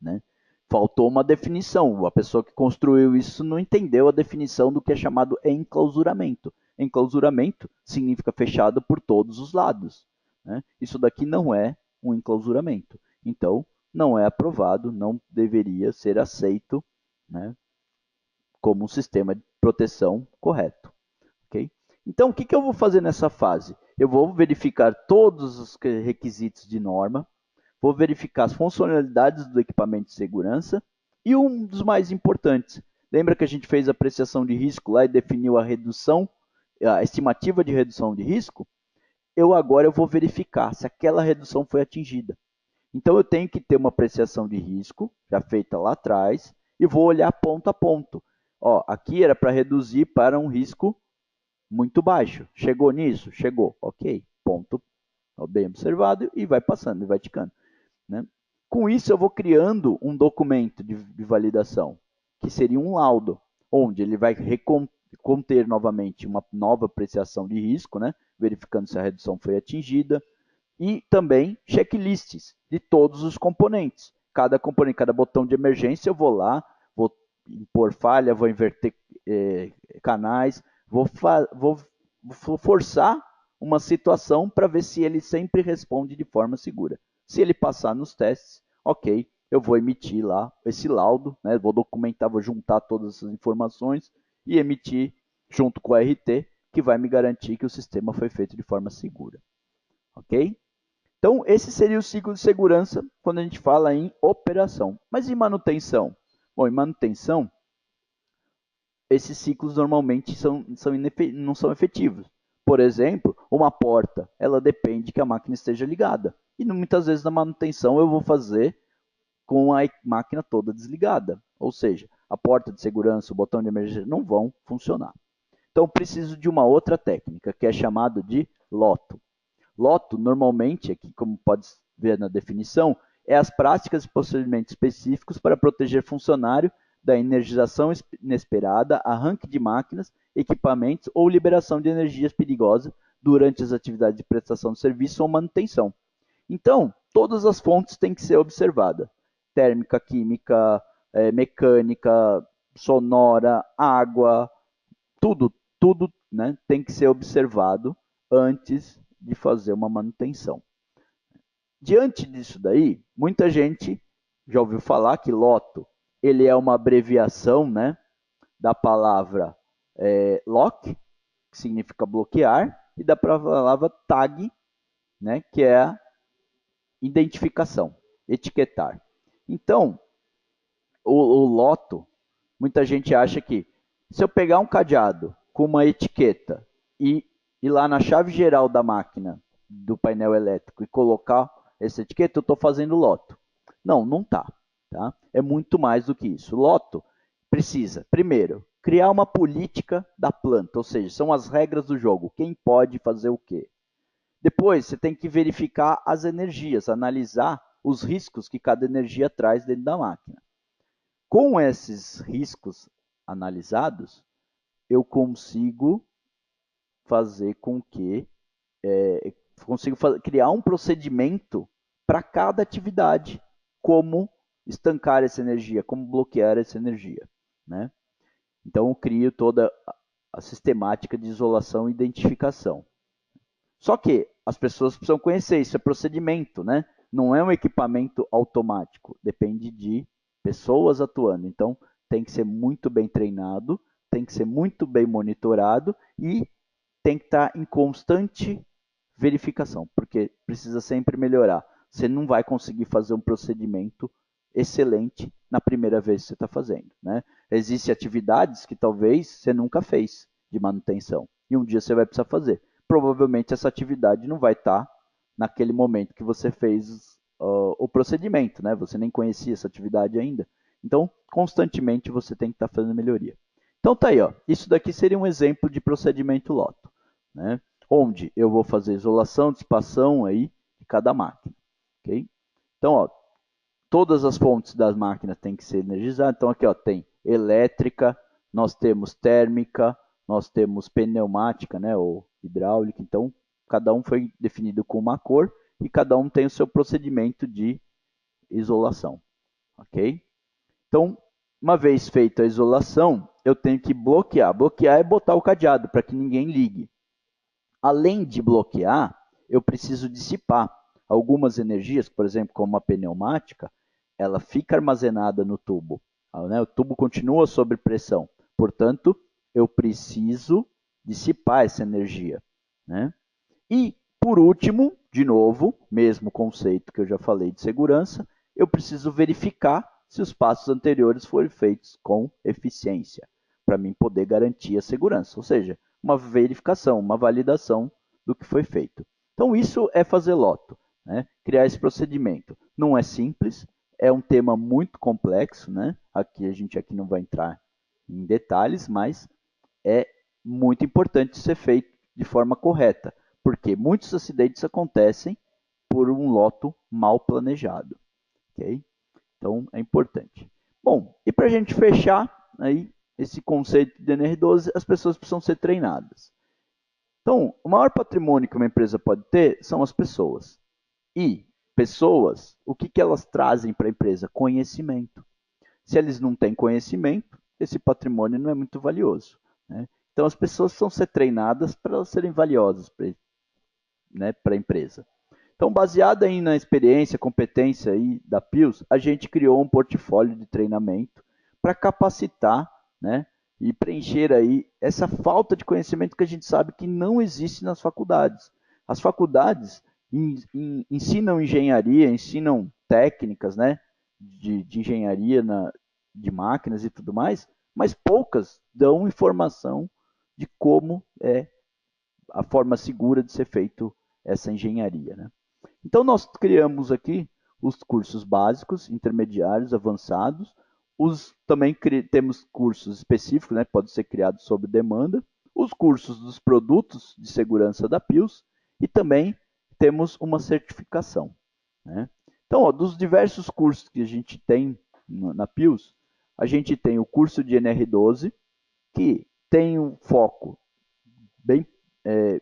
Né? Faltou uma definição. A pessoa que construiu isso não entendeu a definição do que é chamado enclausuramento. Enclausuramento significa fechado por todos os lados. Né? Isso daqui não é um enclausuramento. Então, não é aprovado, não deveria ser aceito, né, como um sistema de proteção correto. Então, o que eu vou fazer nessa fase? Eu vou verificar todos os requisitos de norma, vou verificar as funcionalidades do equipamento de segurança e um dos mais importantes. Lembra que a gente fez a apreciação de risco lá e definiu a redução, a estimativa de redução de risco? Agora eu vou verificar se aquela redução foi atingida. Então eu tenho que ter uma apreciação de risco, já feita lá atrás, e vou olhar ponto a ponto. Ó, aqui era para reduzir para um risco muito baixo. Chegou nisso? Chegou. Ok, ponto bem observado e vai passando, e vai ticando. Né? Com isso eu vou criando um documento de validação, que seria um laudo, onde ele vai conter novamente uma nova apreciação de risco, né? Verificando se a redução foi atingida, e também checklists de todos os componentes. Cada componente, cada botão de emergência, eu vou lá, vou impor falha, vou inverter canais, vou forçar uma situação para ver se ele sempre responde de forma segura. Se ele passar nos testes, ok, eu vou emitir lá esse laudo, né? Vou documentar, vou juntar todas essas informações e emitir junto com o RT, que vai me garantir que o sistema foi feito de forma segura. Ok? Então, esse seria o ciclo de segurança quando a gente fala em operação. Mas em manutenção? Bom, em manutenção, esses ciclos normalmente não são efetivos. Por exemplo, uma porta, ela depende que a máquina esteja ligada. E muitas vezes na manutenção eu vou fazer com a máquina toda desligada. Ou seja, a porta de segurança, o botão de emergência não vão funcionar. Então, preciso de uma outra técnica, que é chamada de LOTO. LOTO, normalmente, aqui como pode ver na definição, é as práticas e procedimentos específicos para proteger funcionário da energização inesperada, arranque de máquinas, equipamentos ou liberação de energias perigosas durante as atividades de prestação de serviço ou manutenção. Então, todas as fontes têm que ser observadas. Térmica, química, mecânica, sonora, água, tudo né, tem que ser observado antes de fazer uma manutenção. Diante disso daí, muita gente já ouviu falar que LOTO ele é uma abreviação, né, da palavra lock, que significa bloquear, e da palavra tag, né, que é identificação, etiquetar. Então, o LOTO, muita gente acha que se eu pegar um cadeado com uma etiqueta e ir lá na chave geral da máquina, do painel elétrico, e colocar essa etiqueta, eu estou fazendo LOTO. Não, não está. Tá? É muito mais do que isso. LOTO precisa, primeiro, criar uma política da planta, ou seja, são as regras do jogo, quem pode fazer o quê. Depois, você tem que verificar as energias, analisar os riscos que cada energia traz dentro da máquina. Com esses riscos analisados, eu consigo fazer com que criar um procedimento para cada atividade, como estancar essa energia, como bloquear essa energia, né? Então eu crio toda a sistemática de isolação e identificação. Só que as pessoas precisam conhecer, isso é procedimento, né? Não é um equipamento automático, depende de pessoas atuando. Então tem que ser muito bem treinado, tem que ser muito bem monitorado e tem que estar em constante verificação, porque precisa sempre melhorar. Você não vai conseguir fazer um procedimento excelente na primeira vez que você está fazendo. Né? Existem atividades que talvez você nunca fez de manutenção e um dia você vai precisar fazer. Provavelmente essa atividade não vai estar naquele momento que você fez o procedimento, né? Você nem conhecia essa atividade ainda. Então, constantemente você tem que estar fazendo melhoria. Então tá aí, ó. Isso daqui seria um exemplo de procedimento LOTO, né? Onde eu vou fazer isolação, dissipação aí de cada máquina, ok? Então, ó, todas as fontes das máquinas têm que ser energizadas. Então aqui, ó, tem elétrica, nós temos térmica, nós temos pneumática, né, ou hidráulica. Então, cada um foi definido com uma cor e cada um tem o seu procedimento de isolação, ok? Então, uma vez feita a isolação, eu tenho que bloquear. Bloquear é botar o cadeado para que ninguém ligue. Além de bloquear, eu preciso dissipar algumas energias, por exemplo, como a pneumática, ela fica armazenada no tubo, né? O tubo continua sob pressão. Portanto, eu preciso dissipar essa energia, né? E, por último, de novo, mesmo conceito que eu já falei de segurança, eu preciso verificar se os passos anteriores foram feitos com eficiência, para mim poder garantir a segurança, ou seja, uma verificação, uma validação do que foi feito. Então, isso é fazer loto, né? Criar esse procedimento. Não é simples, é um tema muito complexo, né? Aqui a gente aqui não vai entrar em detalhes, mas é muito importante ser feito de forma correta, porque muitos acidentes acontecem por um loto mal planejado, ok? Então é importante. Bom, e para a gente fechar aí esse conceito de NR12, as pessoas precisam ser treinadas. Então, o maior patrimônio que uma empresa pode ter são as pessoas. E pessoas, o que, que elas trazem para a empresa? Conhecimento. Se eles não têm conhecimento, esse patrimônio não é muito valioso, né? Então as pessoas precisam ser treinadas para elas serem valiosas, né, para a empresa. Então, baseado aí na experiência, competência aí da Pius, a gente criou um portfólio de treinamento para capacitar, né, e preencher aí essa falta de conhecimento que a gente sabe que não existe nas faculdades. As faculdades ensinam engenharia, ensinam técnicas, né, de engenharia de máquinas e tudo mais, mas poucas dão informação de como é a forma segura de ser feito essa engenharia, né? Então nós criamos aqui os cursos básicos, intermediários, avançados. Também temos cursos específicos, né, pode ser criados sob demanda. Os cursos dos produtos de segurança da Pius e também temos uma certificação, né? Então, ó, dos diversos cursos que a gente tem na Pius, a gente tem o curso de NR12, que tem um foco bem,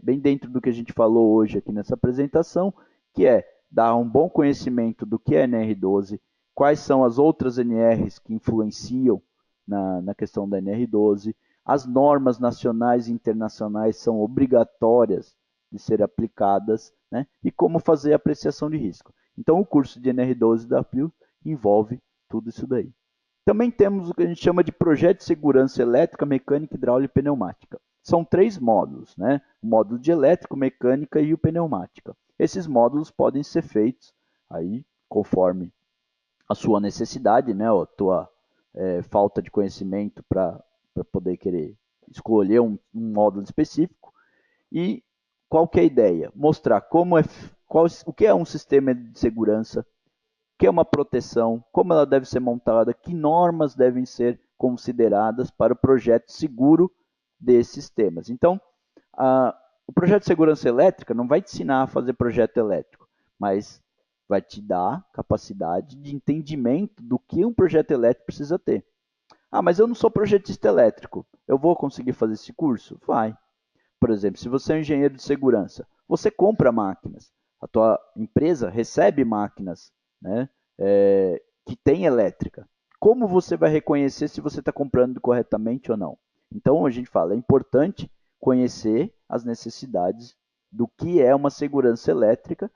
bem dentro do que a gente falou hoje aqui nessa apresentação, que é dar um bom conhecimento do que é NR12, quais são as outras NRs que influenciam na questão da NR12, as normas nacionais e internacionais são obrigatórias de ser aplicadas, né? E como fazer a apreciação de risco. Então, o curso de NR12 da PIL envolve tudo isso daí. Também temos o que a gente chama de projeto de segurança elétrica, mecânica, hidráulica e pneumática. São 3 módulos, né? O módulo de elétrico, mecânica e o pneumática. Esses módulos podem ser feitos aí conforme a sua necessidade, né? A tua falta de conhecimento para poder querer escolher um módulo específico. E qual que é a ideia? Mostrar o que é um sistema de segurança, o que é uma proteção, como ela deve ser montada, que normas devem ser consideradas para o projeto seguro desses temas. Então, o projeto de segurança elétrica não vai te ensinar a fazer projeto elétrico, mas vai te dar capacidade de entendimento do que um projeto elétrico precisa ter. Ah, mas eu não sou projetista elétrico, eu vou conseguir fazer esse curso? Vai. Por exemplo, se você é um engenheiro de segurança, você compra máquinas, a tua empresa recebe máquinas, né, que tem elétrica. Como você vai reconhecer se você está comprando corretamente ou não? Então a gente fala, é importante conhecer as necessidades do que é uma segurança elétrica,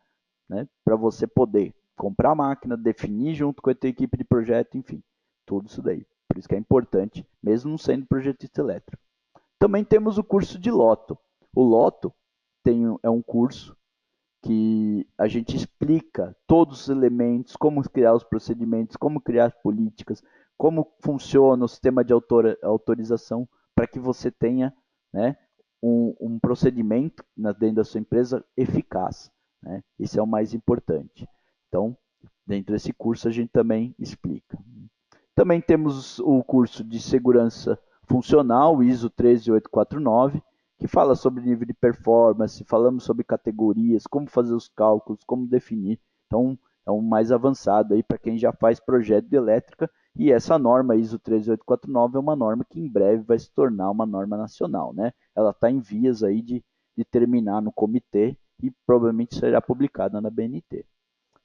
né, para você poder comprar a máquina, definir junto com a tua equipe de projeto, enfim, tudo isso daí. Por isso que é importante, mesmo não sendo projetista elétrico. Também temos o curso de Loto. O Loto é um curso que a gente explica todos os elementos, como criar os procedimentos, como criar as políticas, como funciona o sistema de autorização para que você tenha, né, um procedimento dentro da sua empresa eficaz, né? Isso é o mais importante. Então, dentro desse curso a gente também explica. Também temos o curso de segurança funcional, ISO 13849, que fala sobre nível de performance, falamos sobre categorias, como fazer os cálculos, como definir. Então, é um mais avançado aí para quem já faz projeto de elétrica. E essa norma ISO 13849 é uma norma que em breve vai se tornar uma norma nacional, né? Ela está em vias aí de terminar no comitê e provavelmente será publicada na BNT.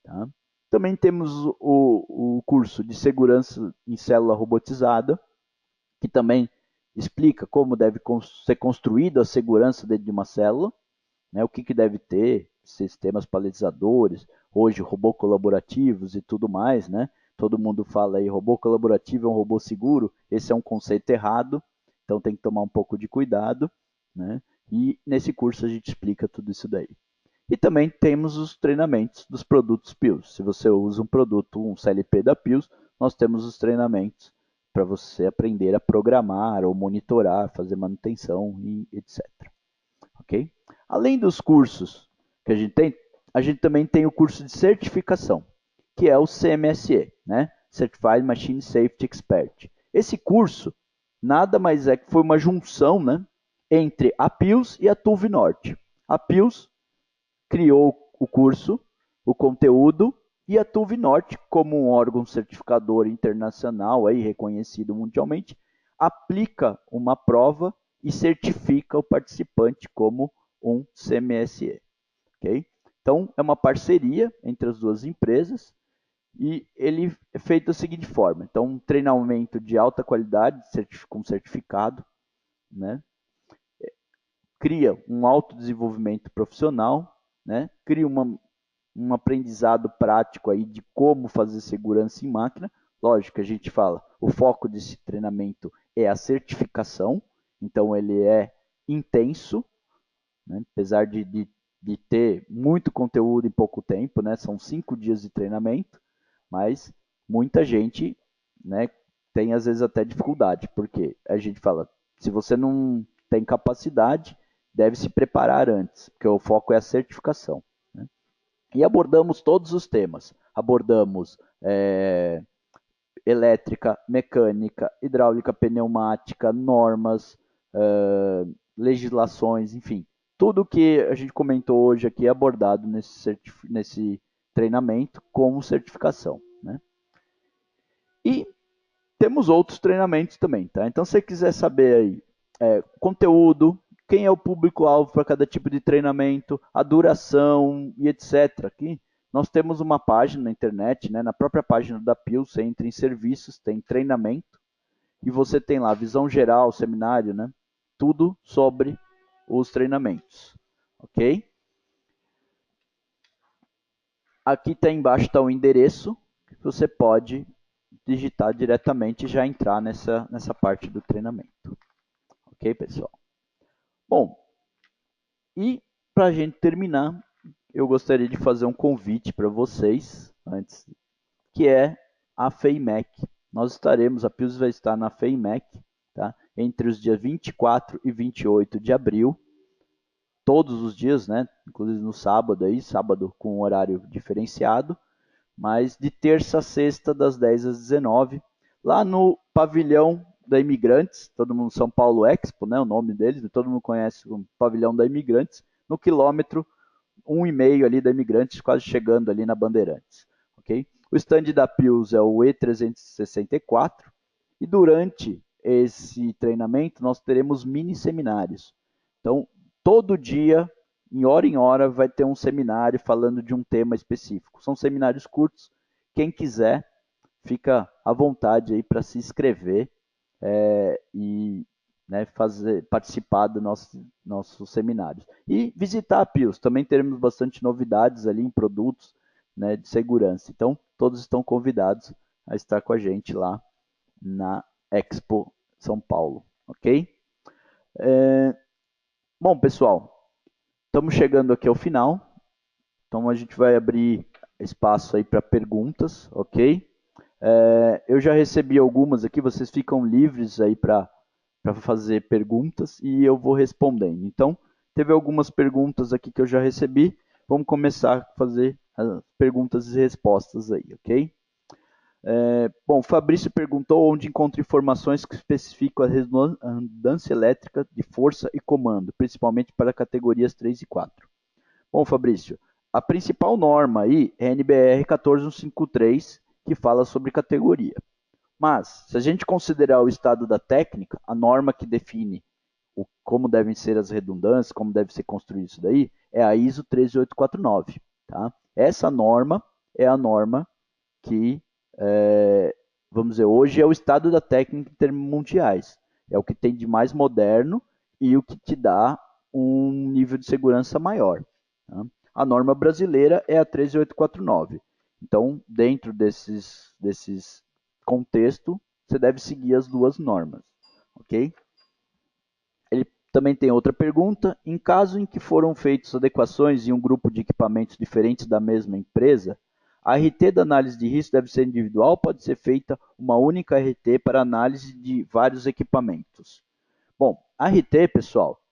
Tá? Também temos o curso de segurança em célula robotizada, que também explica como deve ser construída a segurança dentro de uma célula, né, o que deve ter, sistemas paletizadores, hoje robô colaborativos e tudo mais, né? Todo mundo fala aí, robô colaborativo é um robô seguro, esse é um conceito errado, então tem que tomar um pouco de cuidado. né? E nesse curso a gente explica tudo isso daí. E também temos os treinamentos dos produtos Pius. Se você usa um produto, um CLP da Pius, nós temos os treinamentos para você aprender a programar ou monitorar, fazer manutenção e etc. Ok? Além dos cursos que a gente também tem o curso de certificação, que é o CMSE, né? Certified Machine Safety Expert. Esse curso nada mais é que foi uma junção, né, entre a Pius e a TUV Norte. A Pius criou o curso, o conteúdo, e a TUV Norte, como um órgão certificador internacional aí, reconhecido mundialmente, aplica uma prova e certifica o participante como um CMSE. Okay? Então, é uma parceria entre as duas empresas e ele é feito da seguinte forma. Então, um treinamento de alta qualidade, com certificado, né? Cria um autodesenvolvimento profissional, né? Cria um aprendizado prático aí de como fazer segurança em máquina. Lógico que a gente fala, o foco desse treinamento é a certificação, então ele é intenso, né? Apesar de ter muito conteúdo em pouco tempo, né? São 5 dias de treinamento, mas muita gente, né, tem às vezes até dificuldade, porque a gente fala, se você não tem capacidade, deve se preparar antes, porque o foco é a certificação. Né? E abordamos todos os temas. Abordamos elétrica, mecânica, hidráulica, pneumática, normas, legislações, enfim. Tudo que a gente comentou hoje aqui é abordado nesse treinamento como certificação. Né? E temos outros treinamentos também, tá? Então, se você quiser saber aí conteúdo, quem é o público-alvo para cada tipo de treinamento, a duração e etc. Aqui nós temos uma página na internet, né? Na própria página da PIL, você entra em serviços, tem treinamento, e você tem lá visão geral, seminário, né? Tudo sobre os treinamentos, ok? Aqui está embaixo está o endereço, que você pode digitar diretamente e já entrar nessa parte do treinamento. Ok, pessoal? Bom, e para a gente terminar, eu gostaria de fazer um convite para vocês, antes, que é a FEIMEC. Nós estaremos, a PIUS vai estar na FEIMEC, tá? Entre os dias 24 e 28 de abril, todos os dias, né? Inclusive no sábado aí, sábado com horário diferenciado, mas de terça a sexta, das 10 às 19, lá no pavilhão da Imigrantes, todo mundo, São Paulo Expo, né, o nome deles, todo mundo conhece o pavilhão da Imigrantes, no quilômetro 1,5 ali da Imigrantes, quase chegando ali na Bandeirantes. Okay? O stand da Pius é o E364, e durante esse treinamento nós teremos mini seminários. Então, todo dia, em hora, vai ter um seminário falando de um tema específico. São seminários curtos. Quem quiser, fica à vontade aí para se inscrever e né, participar dos nossos seminários. E visitar a Pius. Também teremos bastante novidades ali em produtos, né, de segurança. Então, todos estão convidados a estar com a gente lá na Expo São Paulo. Ok? Bom, pessoal, estamos chegando aqui ao final. Então, a gente vai abrir espaço aí para perguntas, ok? Eu já recebi algumas aqui, vocês ficam livres aí para fazer perguntas e eu vou respondendo. Então, teve algumas perguntas aqui que eu já recebi. Vamos começar a fazer as perguntas e respostas aí, ok? Bom, o Fabrício perguntou onde encontra informações que especificam a redundância elétrica de força e comando, principalmente para categorias 3 e 4. Bom, Fabrício, a principal norma aí é a NBR 14153, que fala sobre categoria. Mas, se a gente considerar o estado da técnica, a norma que define como devem ser as redundâncias, como deve ser construído isso daí, é a ISO 13849. Tá? Essa norma é a norma que, vamos dizer, hoje é o estado da técnica em termos mundiais. É o que tem de mais moderno e o que te dá um nível de segurança maior. Tá? A norma brasileira é a 13849. Então, dentro desses contexto, você deve seguir as duas normas, ok? Ele Também tem outra pergunta. Em caso em que foram feitas adequações em um grupo de equipamentos diferentes da mesma empresa, a RT da análise de risco deve ser individual ou pode ser feita uma única RT para análise de vários equipamentos? Bom, a RT, pessoal,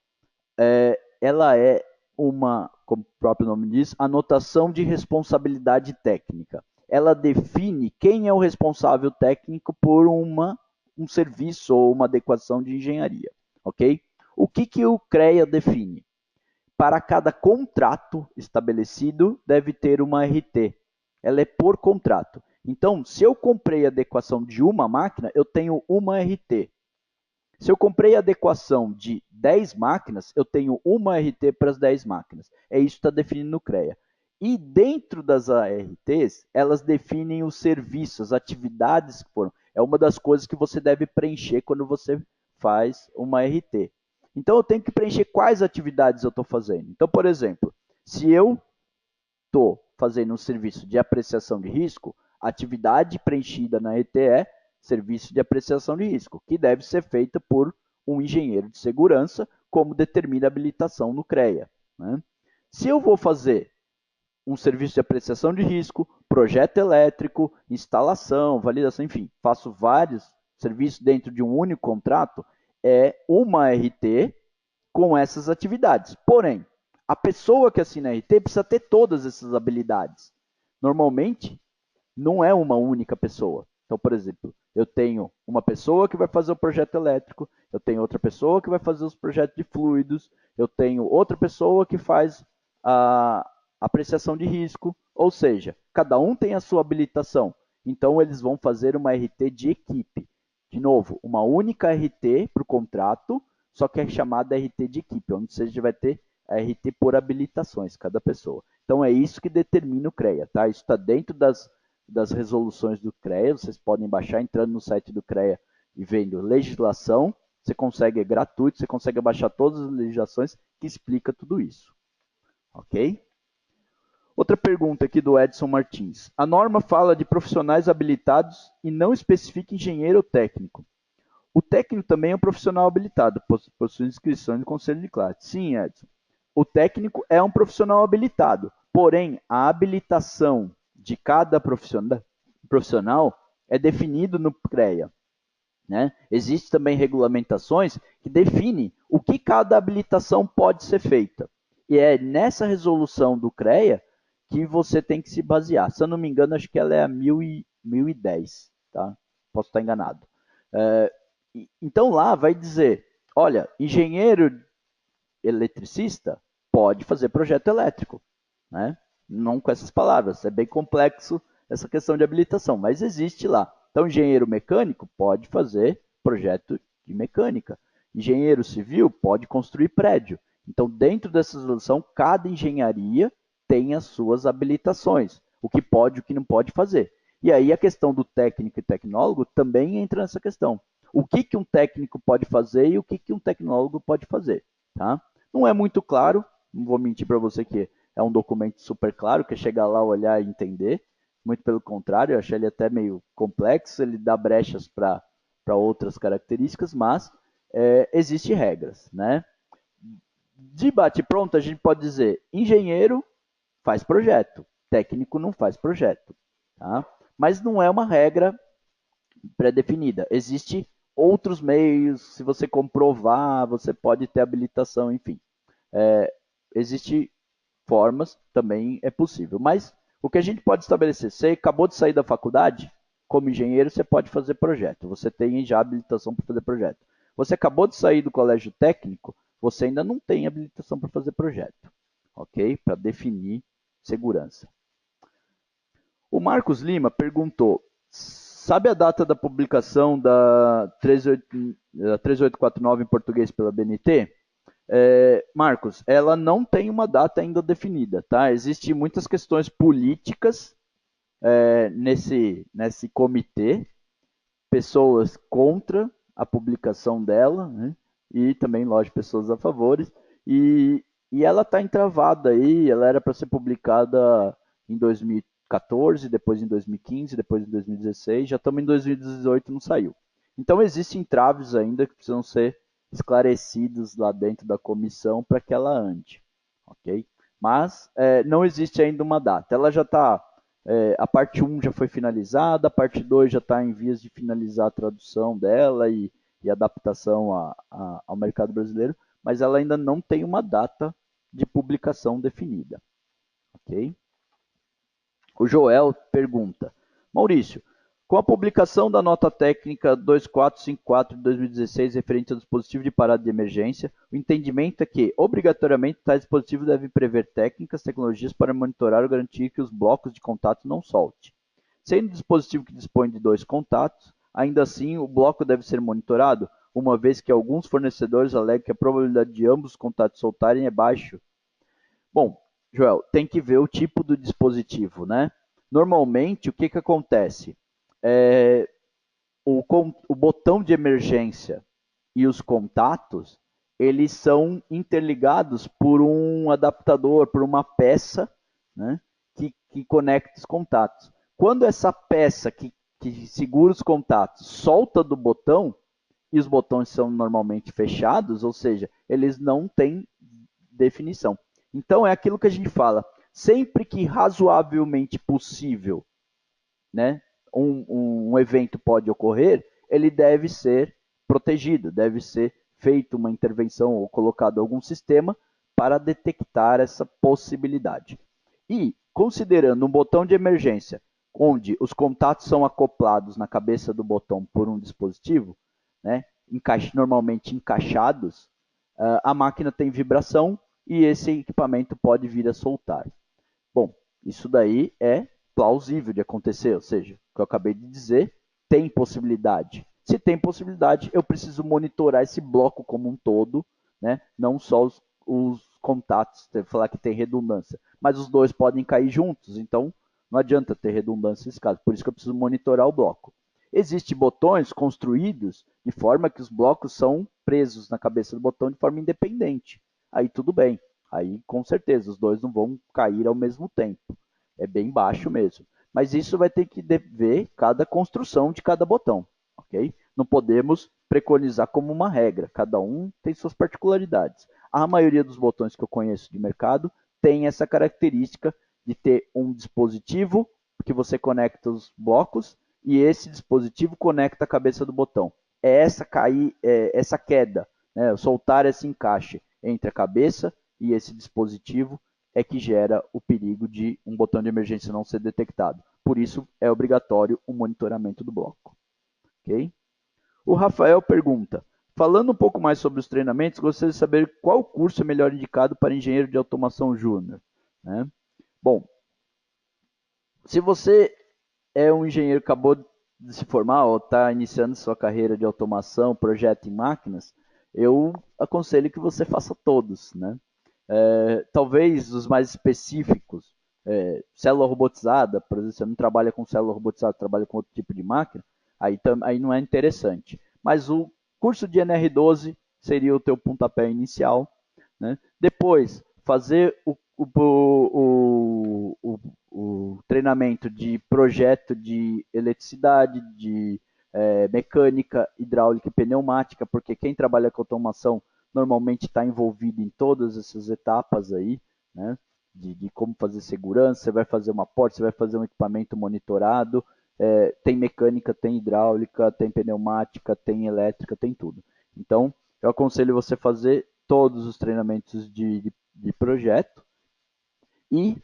ela é uma, como o próprio nome diz, anotação de responsabilidade técnica. Ela define quem é o responsável técnico por um serviço ou uma adequação de engenharia, ok? O que o CREA define? Para cada contrato estabelecido, deve ter uma RT. Ela é por contrato. Então, se eu comprei a adequação de uma máquina, eu tenho uma RT. Se eu comprei a adequação de 10 máquinas, eu tenho uma RT para as 10 máquinas. É isso que está definido no CREA. E dentro das ARTs, elas definem os serviços, as atividades que foram. É uma das coisas que você deve preencher quando você faz uma RT. Então, eu tenho que preencher quais atividades eu estou fazendo. Então, por exemplo, se eu estou fazendo um serviço de apreciação de risco, a atividade preenchida na RT é serviço de apreciação de risco, que deve ser feita por um engenheiro de segurança, como determina a habilitação no CREA. Né? Se eu vou fazer um serviço de apreciação de risco, projeto elétrico, instalação, validação, enfim, faço vários serviços dentro de um único contrato, é uma RT com essas atividades. Porém, a pessoa que assina a RT precisa ter todas essas habilidades. Normalmente, não é uma única pessoa. Então, por exemplo, eu tenho uma pessoa que vai fazer o projeto elétrico, eu tenho outra pessoa que vai fazer os projetos de fluidos, eu tenho outra pessoa que faz a apreciação de risco, ou seja, cada um tem a sua habilitação. Então, eles vão fazer uma RT de equipe. De novo, uma única RT para o contrato, só que é chamada RT de equipe, onde você vai ter a RT por habilitações, cada pessoa. Então, é isso que determina o CREA, tá? Isso está dentro das resoluções do CREA, vocês podem baixar entrando no site do CREA e vendo legislação, você consegue, é gratuito, você consegue baixar todas as legislações que explica tudo isso. Ok? Outra pergunta aqui do Edson Martins. A norma fala de profissionais habilitados e não especifica engenheiro ou técnico. O técnico também é um profissional habilitado, possui inscrição no conselho de classe. Sim, Edson. O técnico é um profissional habilitado, porém, a habilitação de cada profissional é definido no CREA. Né? Existem também regulamentações que definem o que cada habilitação pode ser feita. E é nessa resolução do CREA que você tem que se basear. Se eu não me engano, acho que ela é a 1010. Tá? Posso estar enganado. Então lá vai dizer, olha, engenheiro eletricista pode fazer projeto elétrico, né? Não com essas palavras, é bem complexo essa questão de habilitação, mas existe lá. Então, engenheiro mecânico pode fazer projeto de mecânica. Engenheiro civil pode construir prédio. Então, dentro dessa resolução, cada engenharia tem as suas habilitações, o que pode e o que não pode fazer. E aí a questão do técnico e tecnólogo também entra nessa questão. O que um técnico pode fazer e o que um tecnólogo pode fazer. Tá? Não é muito claro, não vou mentir para você que é um documento super claro, que é chegar lá, olhar e entender. Muito pelo contrário, eu achei ele até meio complexo, ele dá brechas para outras características, mas existem regras. Né? De bate-pronto, a gente pode dizer, engenheiro faz projeto, técnico não faz projeto. Tá? Mas não é uma regra pré-definida. Existem outros meios, se você comprovar, você pode ter habilitação, enfim. Existem formas, também é possível. Mas o que a gente pode estabelecer, você acabou de sair da faculdade, como engenheiro, você pode fazer projeto. Você tem já habilitação para fazer projeto. Você acabou de sair do colégio técnico, você ainda não tem habilitação para fazer projeto. Ok? Para definir segurança. O Marcos Lima perguntou, sabe a data da publicação da 3849 em português pela BNT? Marcos, ela não tem uma data ainda definida, tá? Existem muitas questões políticas nesse comitê, pessoas contra a publicação dela, né? E também, lógico, pessoas a favor, e ela está entravada aí, ela era para ser publicada em 2014, depois em 2015, depois em 2016, já estamos em 2018, não saiu. Então existem entraves ainda que precisam ser esclarecidos lá dentro da comissão para que ela ande, ok? Mas não existe ainda uma data. Ela já está, a parte 1 já foi finalizada, a parte 2 já está em vias de finalizar a tradução dela e adaptação ao mercado brasileiro, mas ela ainda não tem uma data de publicação definida, ok? O Joel pergunta: Maurício, com a publicação da nota técnica 2454 de 2016 referente ao dispositivo de parada de emergência, o entendimento é que, obrigatoriamente, tais dispositivos devem prever técnicas, tecnologias para monitorar ou garantir que os blocos de contato não solte. Sendo um dispositivo que dispõe de dois contatos, ainda assim o bloco deve ser monitorado, uma vez que alguns fornecedores alegam que a probabilidade de ambos os contatos soltarem é baixa. Bom, Joel, tem que ver o tipo do dispositivo, né? Normalmente, o que, que acontece? É, o botão de emergência e os contatos, eles são interligados por um adaptador, por uma peça, né, que conecta os contatos. Quando essa peça que segura os contatos solta do botão, e os botões são normalmente fechados, ou seja, eles não têm definição. Então é aquilo que a gente fala, sempre que razoavelmente possível, né, um evento pode ocorrer, ele deve ser protegido, deve ser feita uma intervenção ou colocado algum sistema para detectar essa possibilidade. E, considerando um botão de emergência, onde os contatos são acoplados na cabeça do botão por um dispositivo, né, normalmente encaixados, a máquina tem vibração e esse equipamento pode vir a soltar. Bom, isso daí é plausível de acontecer, ou seja, o que eu acabei de dizer, tem possibilidade. Se tem possibilidade, eu preciso monitorar esse bloco como um todo, né? Não só os contatos, falar que tem redundância, mas os dois podem cair juntos, então não adianta ter redundância nesse caso, por isso que eu preciso monitorar o bloco. Existem botões construídos de forma que os blocos são presos na cabeça do botão de forma independente. Aí tudo bem. Aí, com certeza, os dois não vão cair ao mesmo tempo. É bem baixo mesmo. Mas isso vai ter que ver cada construção de cada botão, ok? Não podemos preconizar como uma regra. Cada um tem suas particularidades. A maioria dos botões que eu conheço de mercado tem essa característica de ter um dispositivo que você conecta os blocos e esse dispositivo conecta a cabeça do botão. Essa queda, né, soltar esse encaixe entre a cabeça e esse dispositivo é que gera o perigo de um botão de emergência não ser detectado. Por isso, é obrigatório o monitoramento do bloco. Okay? O Rafael pergunta, falando um pouco mais sobre os treinamentos, gostaria de saber qual curso é melhor indicado para engenheiro de automação júnior. Né? Bom, se você é um engenheiro que acabou de se formar ou está iniciando sua carreira de automação, projeto em máquinas, eu aconselho que você faça todos, né? Talvez os mais específicos, célula robotizada, por exemplo, você não trabalha com célula robotizada, trabalha com outro tipo de máquina, aí não é interessante. Mas o curso de NR12 seria o teu pontapé inicial, né? Depois, fazer o treinamento de projeto de eletricidade, de mecânica, hidráulica e pneumática, porque quem trabalha com automação normalmente está envolvido em todas essas etapas aí, né? De como fazer segurança, você vai fazer uma porta, você vai fazer um equipamento monitorado, tem mecânica, tem hidráulica, tem pneumática, tem elétrica, tem tudo. Então, eu aconselho você fazer todos os treinamentos de projeto e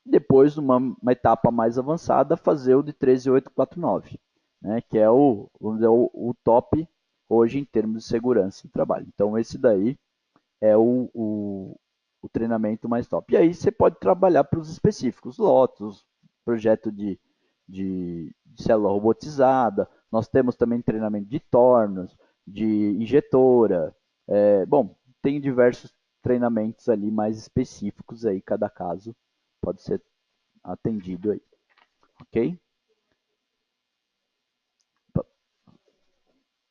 depois, numa etapa mais avançada, fazer o de 13849, né, que é vamos dizer, o top hoje em termos de segurança em trabalho. Então, esse daí é o treinamento mais top. E aí você pode trabalhar para os específicos, Lotus, projeto de célula robotizada, nós temos também treinamento de tornos, de injetora, bom, tem diversos treinamentos ali mais específicos aí, cada caso pode ser atendido aí, ok?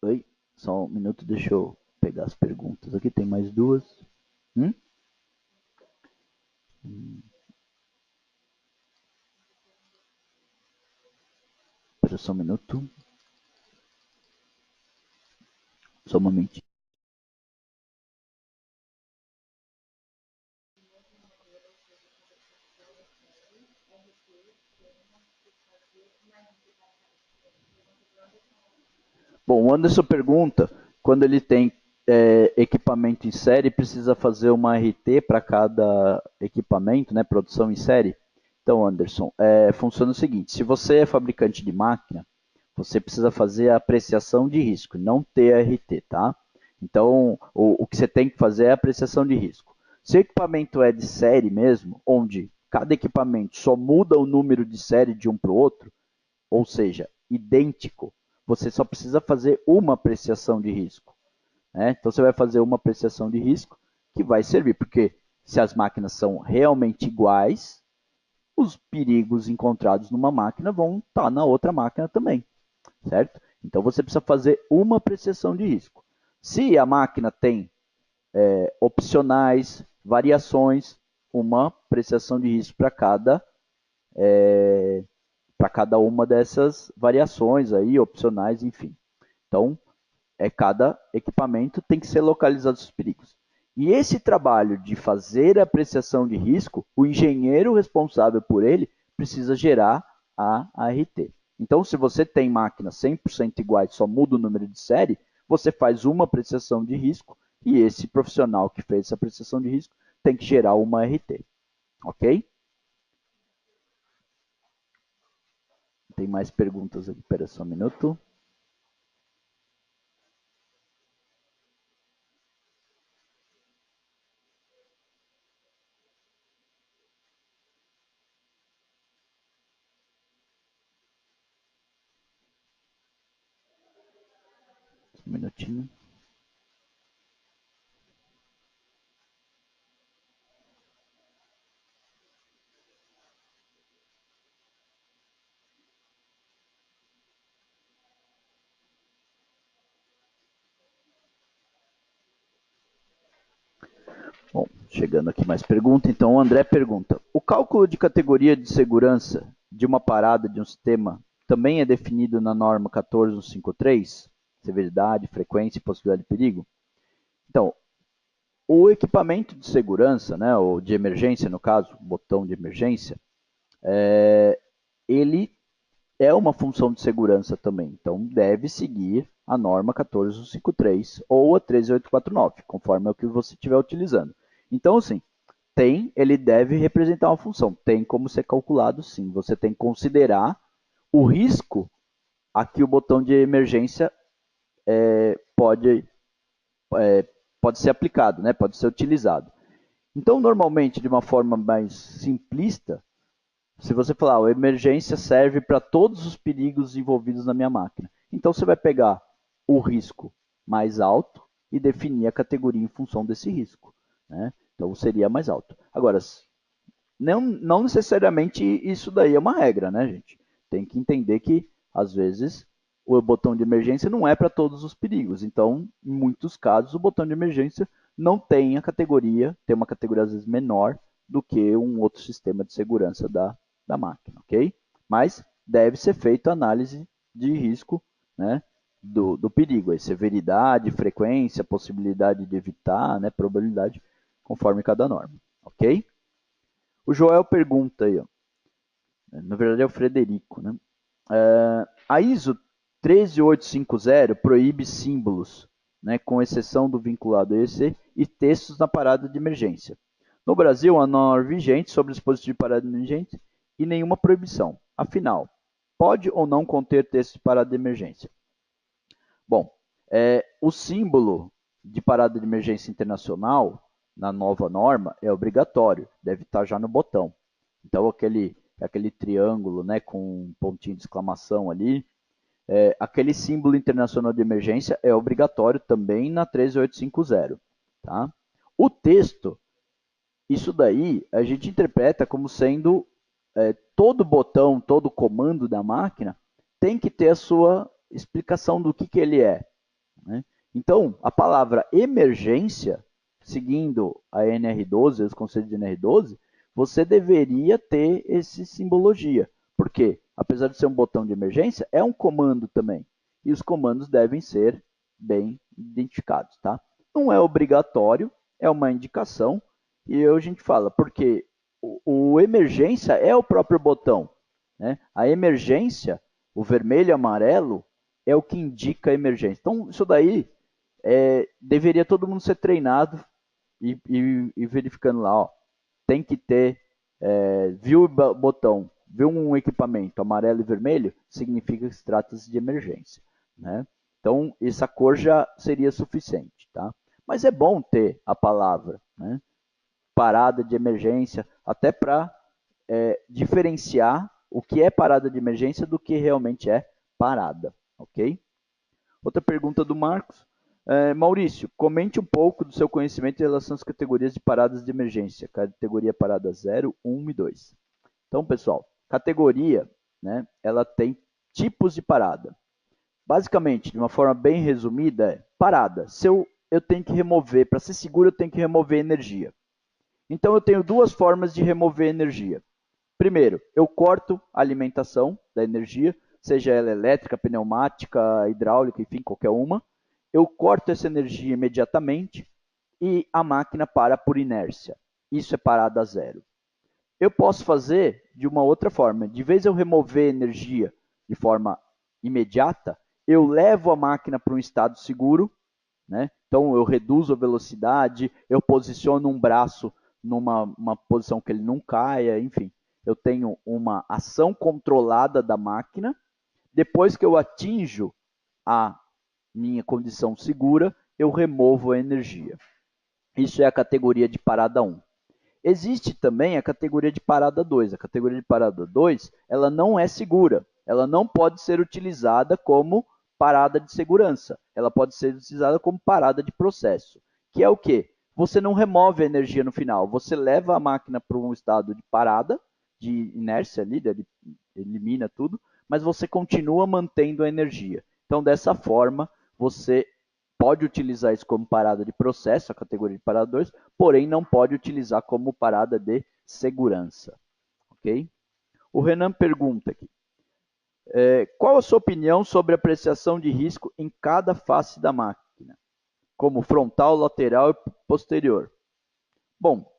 Oi, só um minuto, deixa eu pegar as perguntas aqui, tem mais duas. Hum? Espera só um minuto, só um momento. Bom, o Anderson pergunta, quando ele tem equipamento em série, precisa fazer uma RT para cada equipamento, né, produção em série? Então, Anderson, funciona o seguinte, se você é fabricante de máquina, você precisa fazer a apreciação de risco, não ter RT, tá? Então, o que você tem que fazer é a apreciação de risco. Se o equipamento é de série mesmo, onde cada equipamento só muda o número de série de um para o outro, ou seja, idêntico, você só precisa fazer uma apreciação de risco. Né? Então você vai fazer uma apreciação de risco que vai servir, porque se as máquinas são realmente iguais, os perigos encontrados numa máquina vão estar na outra máquina também, certo? Então você precisa fazer uma apreciação de risco. Se a máquina tem opcionais, variações, uma apreciação de risco para cada uma dessas variações aí, opcionais, enfim. Então, cada equipamento tem que ser localizado os perigos. E esse trabalho de fazer a apreciação de risco, o engenheiro responsável por ele precisa gerar a ART. Então, se você tem máquinas 100% iguais, só muda o número de série, você faz uma apreciação de risco e esse profissional que fez essa apreciação de risco tem que gerar uma ART. Ok? Tem mais perguntas aqui, espera só um minuto. Um minutinho. Bom, chegando aqui mais pergunta. Então, o André pergunta: o cálculo de categoria de segurança de uma parada de um sistema também é definido na norma 14153? Severidade, frequência e possibilidade de perigo? Então, o equipamento de segurança, né, ou de emergência, no caso, o botão de emergência, ele é uma função de segurança também. Então, deve seguir a norma 14153 ou a 13849, conforme o que você estiver utilizando. Então, assim, ele deve representar uma função. Tem como ser calculado, sim. Você tem que considerar o risco a que o botão de emergência pode, pode ser aplicado, né? Pode ser utilizado. Então, normalmente, de uma forma mais simplista, se você falar, a emergência serve para todos os perigos envolvidos na minha máquina. Então, você vai pegar o risco mais alto e definir a categoria em função desse risco. Né? Então, seria mais alto. Agora, não necessariamente isso daí é uma regra, né, gente? Tem que entender que, às vezes, o botão de emergência não é para todos os perigos. Então, em muitos casos, o botão de emergência não tem a categoria, tem uma categoria às vezes menor do que um outro sistema de segurança da máquina, ok? Mas deve ser feita a análise de risco, né, do perigo, aí, severidade, frequência, possibilidade de evitar, né, probabilidade, conforme cada norma, ok? O Joel pergunta aí, ó, na verdade é o Frederico, né? A ISO 13850 proíbe símbolos, né, com exceção do vinculado EC e textos na parada de emergência. No Brasil, há norma vigente sobre dispositivo de parada de emergência e nenhuma proibição. Afinal, pode ou não conter texto de parada de emergência? Bom, o símbolo de parada de emergência internacional, na nova norma, é obrigatório, deve estar já no botão. Então, aquele triângulo, né, com um pontinho de exclamação ali, aquele símbolo internacional de emergência é obrigatório também na 13850. Tá? O texto, isso daí a gente interpreta como sendo todo botão, todo comando da máquina tem que ter a sua explicação do que ele é. Né? Então, a palavra emergência, seguindo a NR12, os conceitos de NR12, você deveria ter essa simbologia. Por quê? Apesar de ser um botão de emergência, é um comando também. E os comandos devem ser bem identificados. Tá? Não é obrigatório, é uma indicação. E a gente fala, porque o emergência é o próprio botão. Né? A emergência, o vermelho e amarelo, é o que indica a emergência. Então, isso daí deveria todo mundo ser treinado e verificando lá, ó, tem que ter, viu o botão, viu um equipamento amarelo e vermelho, significa que se trata de emergência, né? Então, essa cor já seria suficiente, tá? Mas é bom ter a palavra, né? Parada de emergência, até para diferenciar o que é parada de emergência do que realmente é parada, ok? Outra pergunta do Marcos. Maurício, comente um pouco do seu conhecimento em relação às categorias de paradas de emergência, categoria parada 0, 1 e 2. Então, pessoal, categoria, né, ela tem tipos de parada. Basicamente, de uma forma bem resumida, é parada. Se eu tenho que remover, para ser seguro, eu tenho que remover energia. Então, eu tenho duas formas de remover energia. Primeiro, eu corto a alimentação da energia, seja ela elétrica, pneumática, hidráulica, enfim, qualquer uma. Eu corto essa energia imediatamente e a máquina para por inércia. Isso é parada zero. Eu posso fazer de uma outra forma. De vez eu remover energia de forma imediata, eu levo a máquina para um estado seguro, né? Então eu reduzo a velocidade, eu posiciono um braço numa posição que ele não caia, enfim. Eu tenho uma ação controlada da máquina. Depois que eu atinjo a minha condição segura, eu removo a energia. Isso é a categoria de parada 1. Existe também a categoria de parada 2. A categoria de parada 2, ela não é segura. Ela não pode ser utilizada como parada de segurança. Ela pode ser utilizada como parada de processo. Que é o quê? Você não remove a energia no final. Você leva a máquina para um estado de parada, de inércia ali, ele elimina tudo, mas você continua mantendo a energia. Então, dessa forma, você pode utilizar isso como parada de processo, a categoria de parada 2, porém não pode utilizar como parada de segurança. Ok? O Renan pergunta aqui. Qual a sua opinião sobre a apreciação de risco em cada face da máquina, como frontal, lateral e posterior? Bom,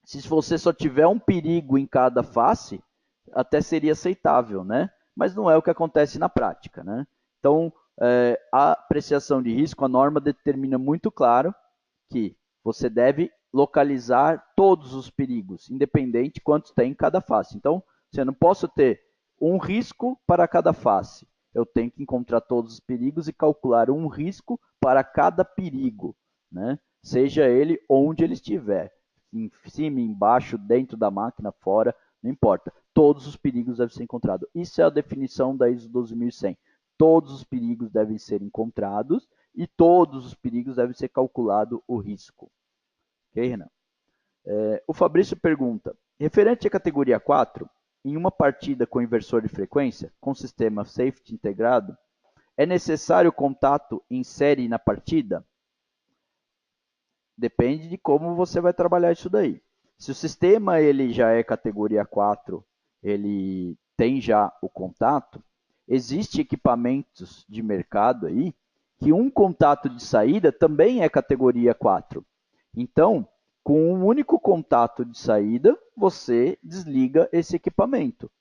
se você só tiver um perigo em cada face, até seria aceitável, né? Mas não é o que acontece na prática, né? Então, a apreciação de risco, a norma determina muito claro que você deve localizar todos os perigos, independente de quantos tem em cada face. Então, eu não posso ter um risco para cada face. Eu tenho que encontrar todos os perigos e calcular um risco para cada perigo, né? Seja ele onde ele estiver, em cima, embaixo, dentro da máquina, fora, não importa. Todos os perigos devem ser encontrados. Isso é a definição da ISO 12100. Todos os perigos devem ser encontrados e todos os perigos devem ser calculado o risco. Ok, Renan? O Fabrício pergunta, referente à categoria 4, em uma partida com inversor de frequência, com sistema safety integrado, é necessário contato em série na partida? Depende de como você vai trabalhar isso daí. Se o sistema ele já é categoria 4, ele tem já o contato, existe equipamentos de mercado aí que um contato de saída também é categoria 4. Então, com um único contato de saída, você desliga esse equipamento.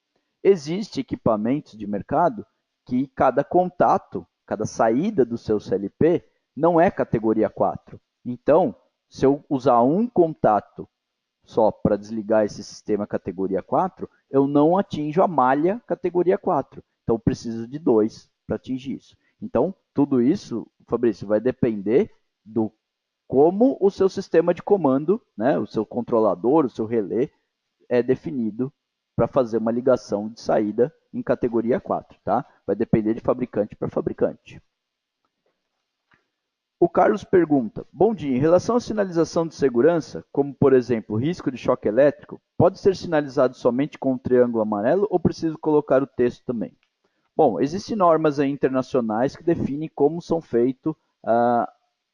Existem equipamentos de mercado que cada contato, cada saída do seu CLP não é categoria 4. Então, se eu usar um contato só para desligar esse sistema categoria 4, eu não atinjo a malha categoria 4. Então, eu preciso de dois para atingir isso. Então, tudo isso, Fabrício, vai depender do como o seu sistema de comando, né, o seu controlador, o seu relé, é definido para fazer uma ligação de saída em categoria 4, tá? Vai depender de fabricante para fabricante. O Carlos pergunta, bom dia, em relação à sinalização de segurança, como por exemplo, risco de choque elétrico, pode ser sinalizado somente com o triângulo amarelo ou preciso colocar o texto também? Bom, existem normas internacionais que definem como são feitas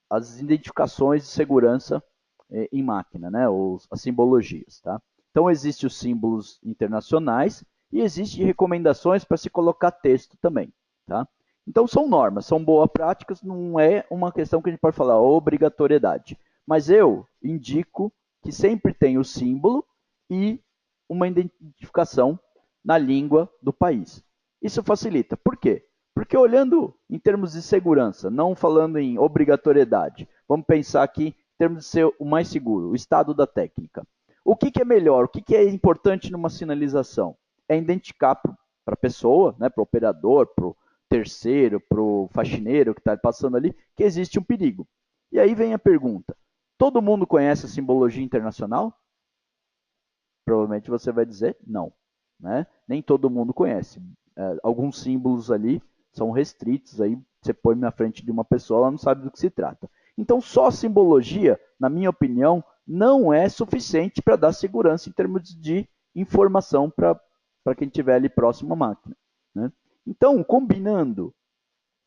as identificações de segurança em máquina, né, ou as simbologias, tá? Então, existem os símbolos internacionais e existem recomendações para se colocar texto também, tá? Então, são normas, são boas práticas, não é uma questão que a gente pode falar obrigatoriedade. Mas eu indico que sempre tenha o símbolo e uma identificação na língua do país. Isso facilita. Por quê? Porque olhando em termos de segurança, não falando em obrigatoriedade, vamos pensar aqui em termos de ser o mais seguro, o estado da técnica. O que é melhor? O que é importante numa sinalização? É identificar para a pessoa, né, para o operador, para o terceiro, para o faxineiro que está passando ali, que existe um perigo. E aí vem a pergunta: todo mundo conhece a simbologia internacional? Provavelmente você vai dizer não, né? Nem todo mundo conhece. Alguns símbolos ali são restritos, aí você põe na frente de uma pessoa, ela não sabe do que se trata. Então, só a simbologia, na minha opinião, não é suficiente para dar segurança em termos de informação para quem estiver ali próximo à máquina, né? Então, combinando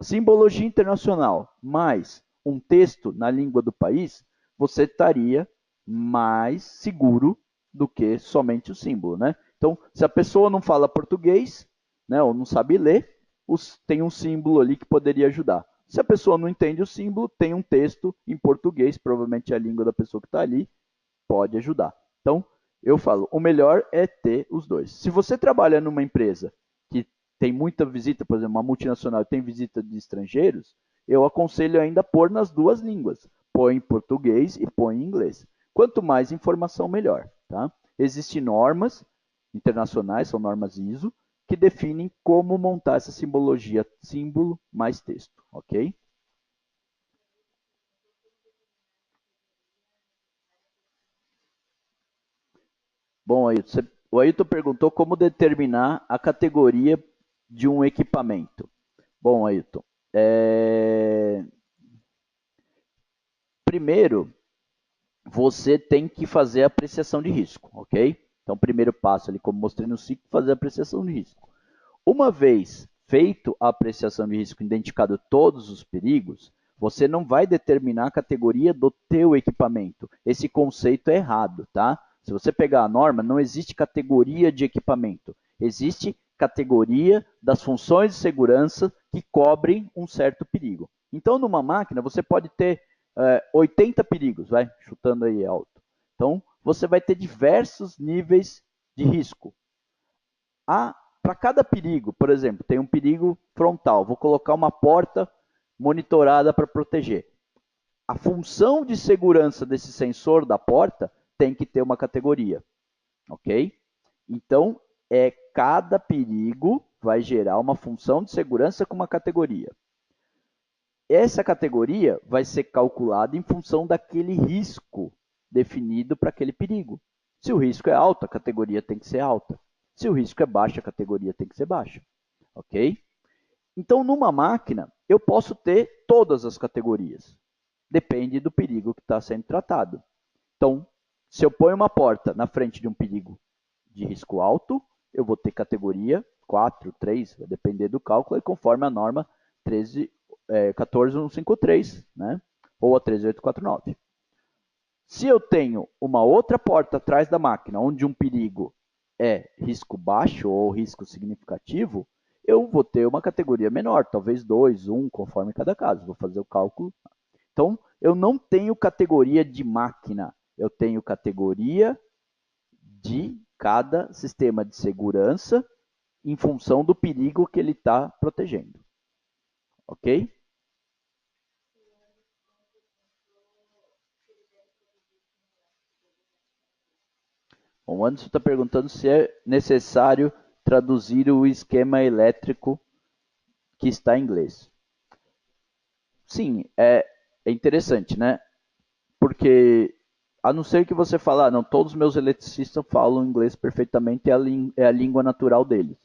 simbologia internacional mais um texto na língua do país, você estaria mais seguro do que somente o símbolo, né? Então, se a pessoa não fala português, né, ou não sabe ler, tem um símbolo ali que poderia ajudar. Se a pessoa não entende o símbolo, tem um texto em português, provavelmente é a língua da pessoa que está ali, pode ajudar. Então, eu falo, o melhor é ter os dois. Se você trabalha numa empresa que tem muita visita, por exemplo, uma multinacional tem visita de estrangeiros, eu aconselho ainda pôr nas duas línguas. Põe em português e põe em inglês. Quanto mais informação, melhor. Tá? Existem normas internacionais, são normas ISO, que definem como montar essa simbologia, símbolo mais texto, ok? Bom, Ailton, o Ailton perguntou como determinar a categoria de um equipamento. Bom, Ailton, primeiro você tem que fazer a apreciação de risco, ok? Então, o primeiro passo ali, como mostrei no ciclo, fazer a apreciação de risco. Uma vez feito a apreciação de risco, identificado todos os perigos, você não vai determinar a categoria do teu equipamento. Esse conceito é errado, tá? Se você pegar a norma, não existe categoria de equipamento. Existe categoria das funções de segurança que cobrem um certo perigo. Então, numa máquina, você pode ter 80 perigos, vai, chutando aí alto. Então, você vai ter diversos níveis de risco. Para cada perigo, por exemplo, tem um perigo frontal, vou colocar uma porta monitorada para proteger. A função de segurança desse sensor da porta tem que ter uma categoria, ok? Então, cada perigo vai gerar uma função de segurança com uma categoria. Essa categoria vai ser calculada em função daquele risco definido para aquele perigo. Se o risco é alto, a categoria tem que ser alta. Se o risco é baixo, a categoria tem que ser baixa. Ok? Então, numa máquina, eu posso ter todas as categorias. Depende do perigo que está sendo tratado. Então, se eu ponho uma porta na frente de um perigo de risco alto, eu vou ter categoria 4, 3, vai depender do cálculo, e conforme a norma 13, 14153, né? Ou a 13849. Se eu tenho uma outra porta atrás da máquina, onde um perigo é risco baixo ou risco significativo, eu vou ter uma categoria menor, talvez 2, 1, conforme cada caso. Vou fazer o cálculo. Então, eu não tenho categoria de máquina, eu tenho categoria de cada sistema de segurança em função do perigo que ele está protegendo. Ok? O Anderson está perguntando se é necessário traduzir o esquema elétrico que está em inglês. Sim, é interessante, né? Porque, a não ser que você fale, não, todos os meus eletricistas falam inglês perfeitamente, é a língua natural deles.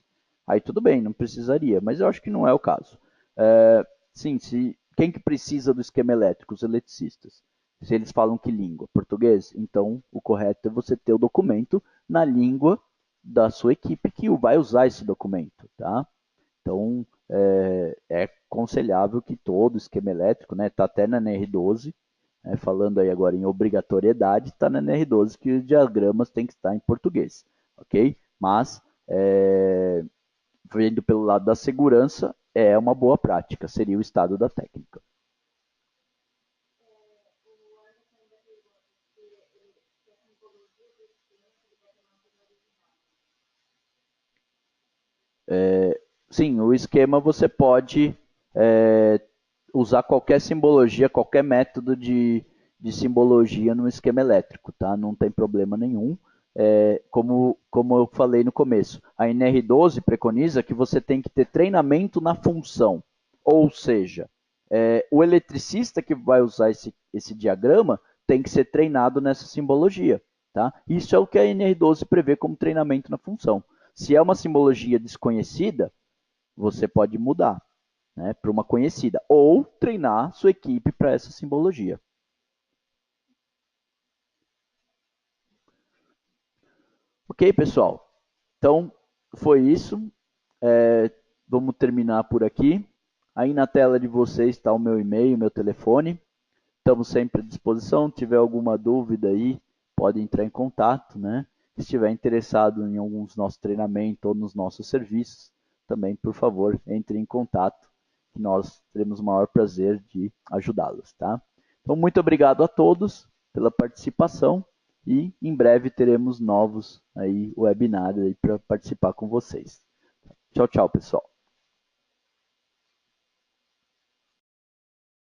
Aí tudo bem, não precisaria, mas eu acho que não é o caso. Sim, quem que precisa do esquema elétrico? Os eletricistas. Se eles falam que língua? Português? Então, o correto é você ter o documento na língua da sua equipe que vai usar esse documento, tá? Então, é aconselhável que todo esquema elétrico, né, está até na NR12, né, falando aí agora em obrigatoriedade, está na NR12 que os diagramas têm que estar em português, ok? Mas, vendo pelo lado da segurança, é uma boa prática, seria o estado da técnica. Sim, o esquema você pode é, usar qualquer simbologia, qualquer método de simbologia no esquema elétrico, tá? Não tem problema nenhum. Como eu falei no começo, a NR12 preconiza que você tem que ter treinamento na função. Ou seja, o eletricista que vai usar esse diagrama tem que ser treinado nessa simbologia. Tá? Isso é o que a NR12 prevê como treinamento na função. Se é uma simbologia desconhecida, você pode mudar, né, para uma conhecida ou treinar sua equipe para essa simbologia. Ok, pessoal? Então, foi isso. Vamos terminar por aqui. Aí na tela de vocês está o meu e-mail, meu telefone. Estamos sempre à disposição. Se tiver alguma dúvida aí, pode entrar em contato, né? Se estiver interessado em alguns dos nossos treinamentos ou nos nossos serviços, também, por favor, entre em contato, que nós teremos o maior prazer de ajudá-los, tá? Então, muito obrigado a todos pela participação e em breve teremos novos aí webinars aí para participar com vocês. Tchau, tchau, pessoal.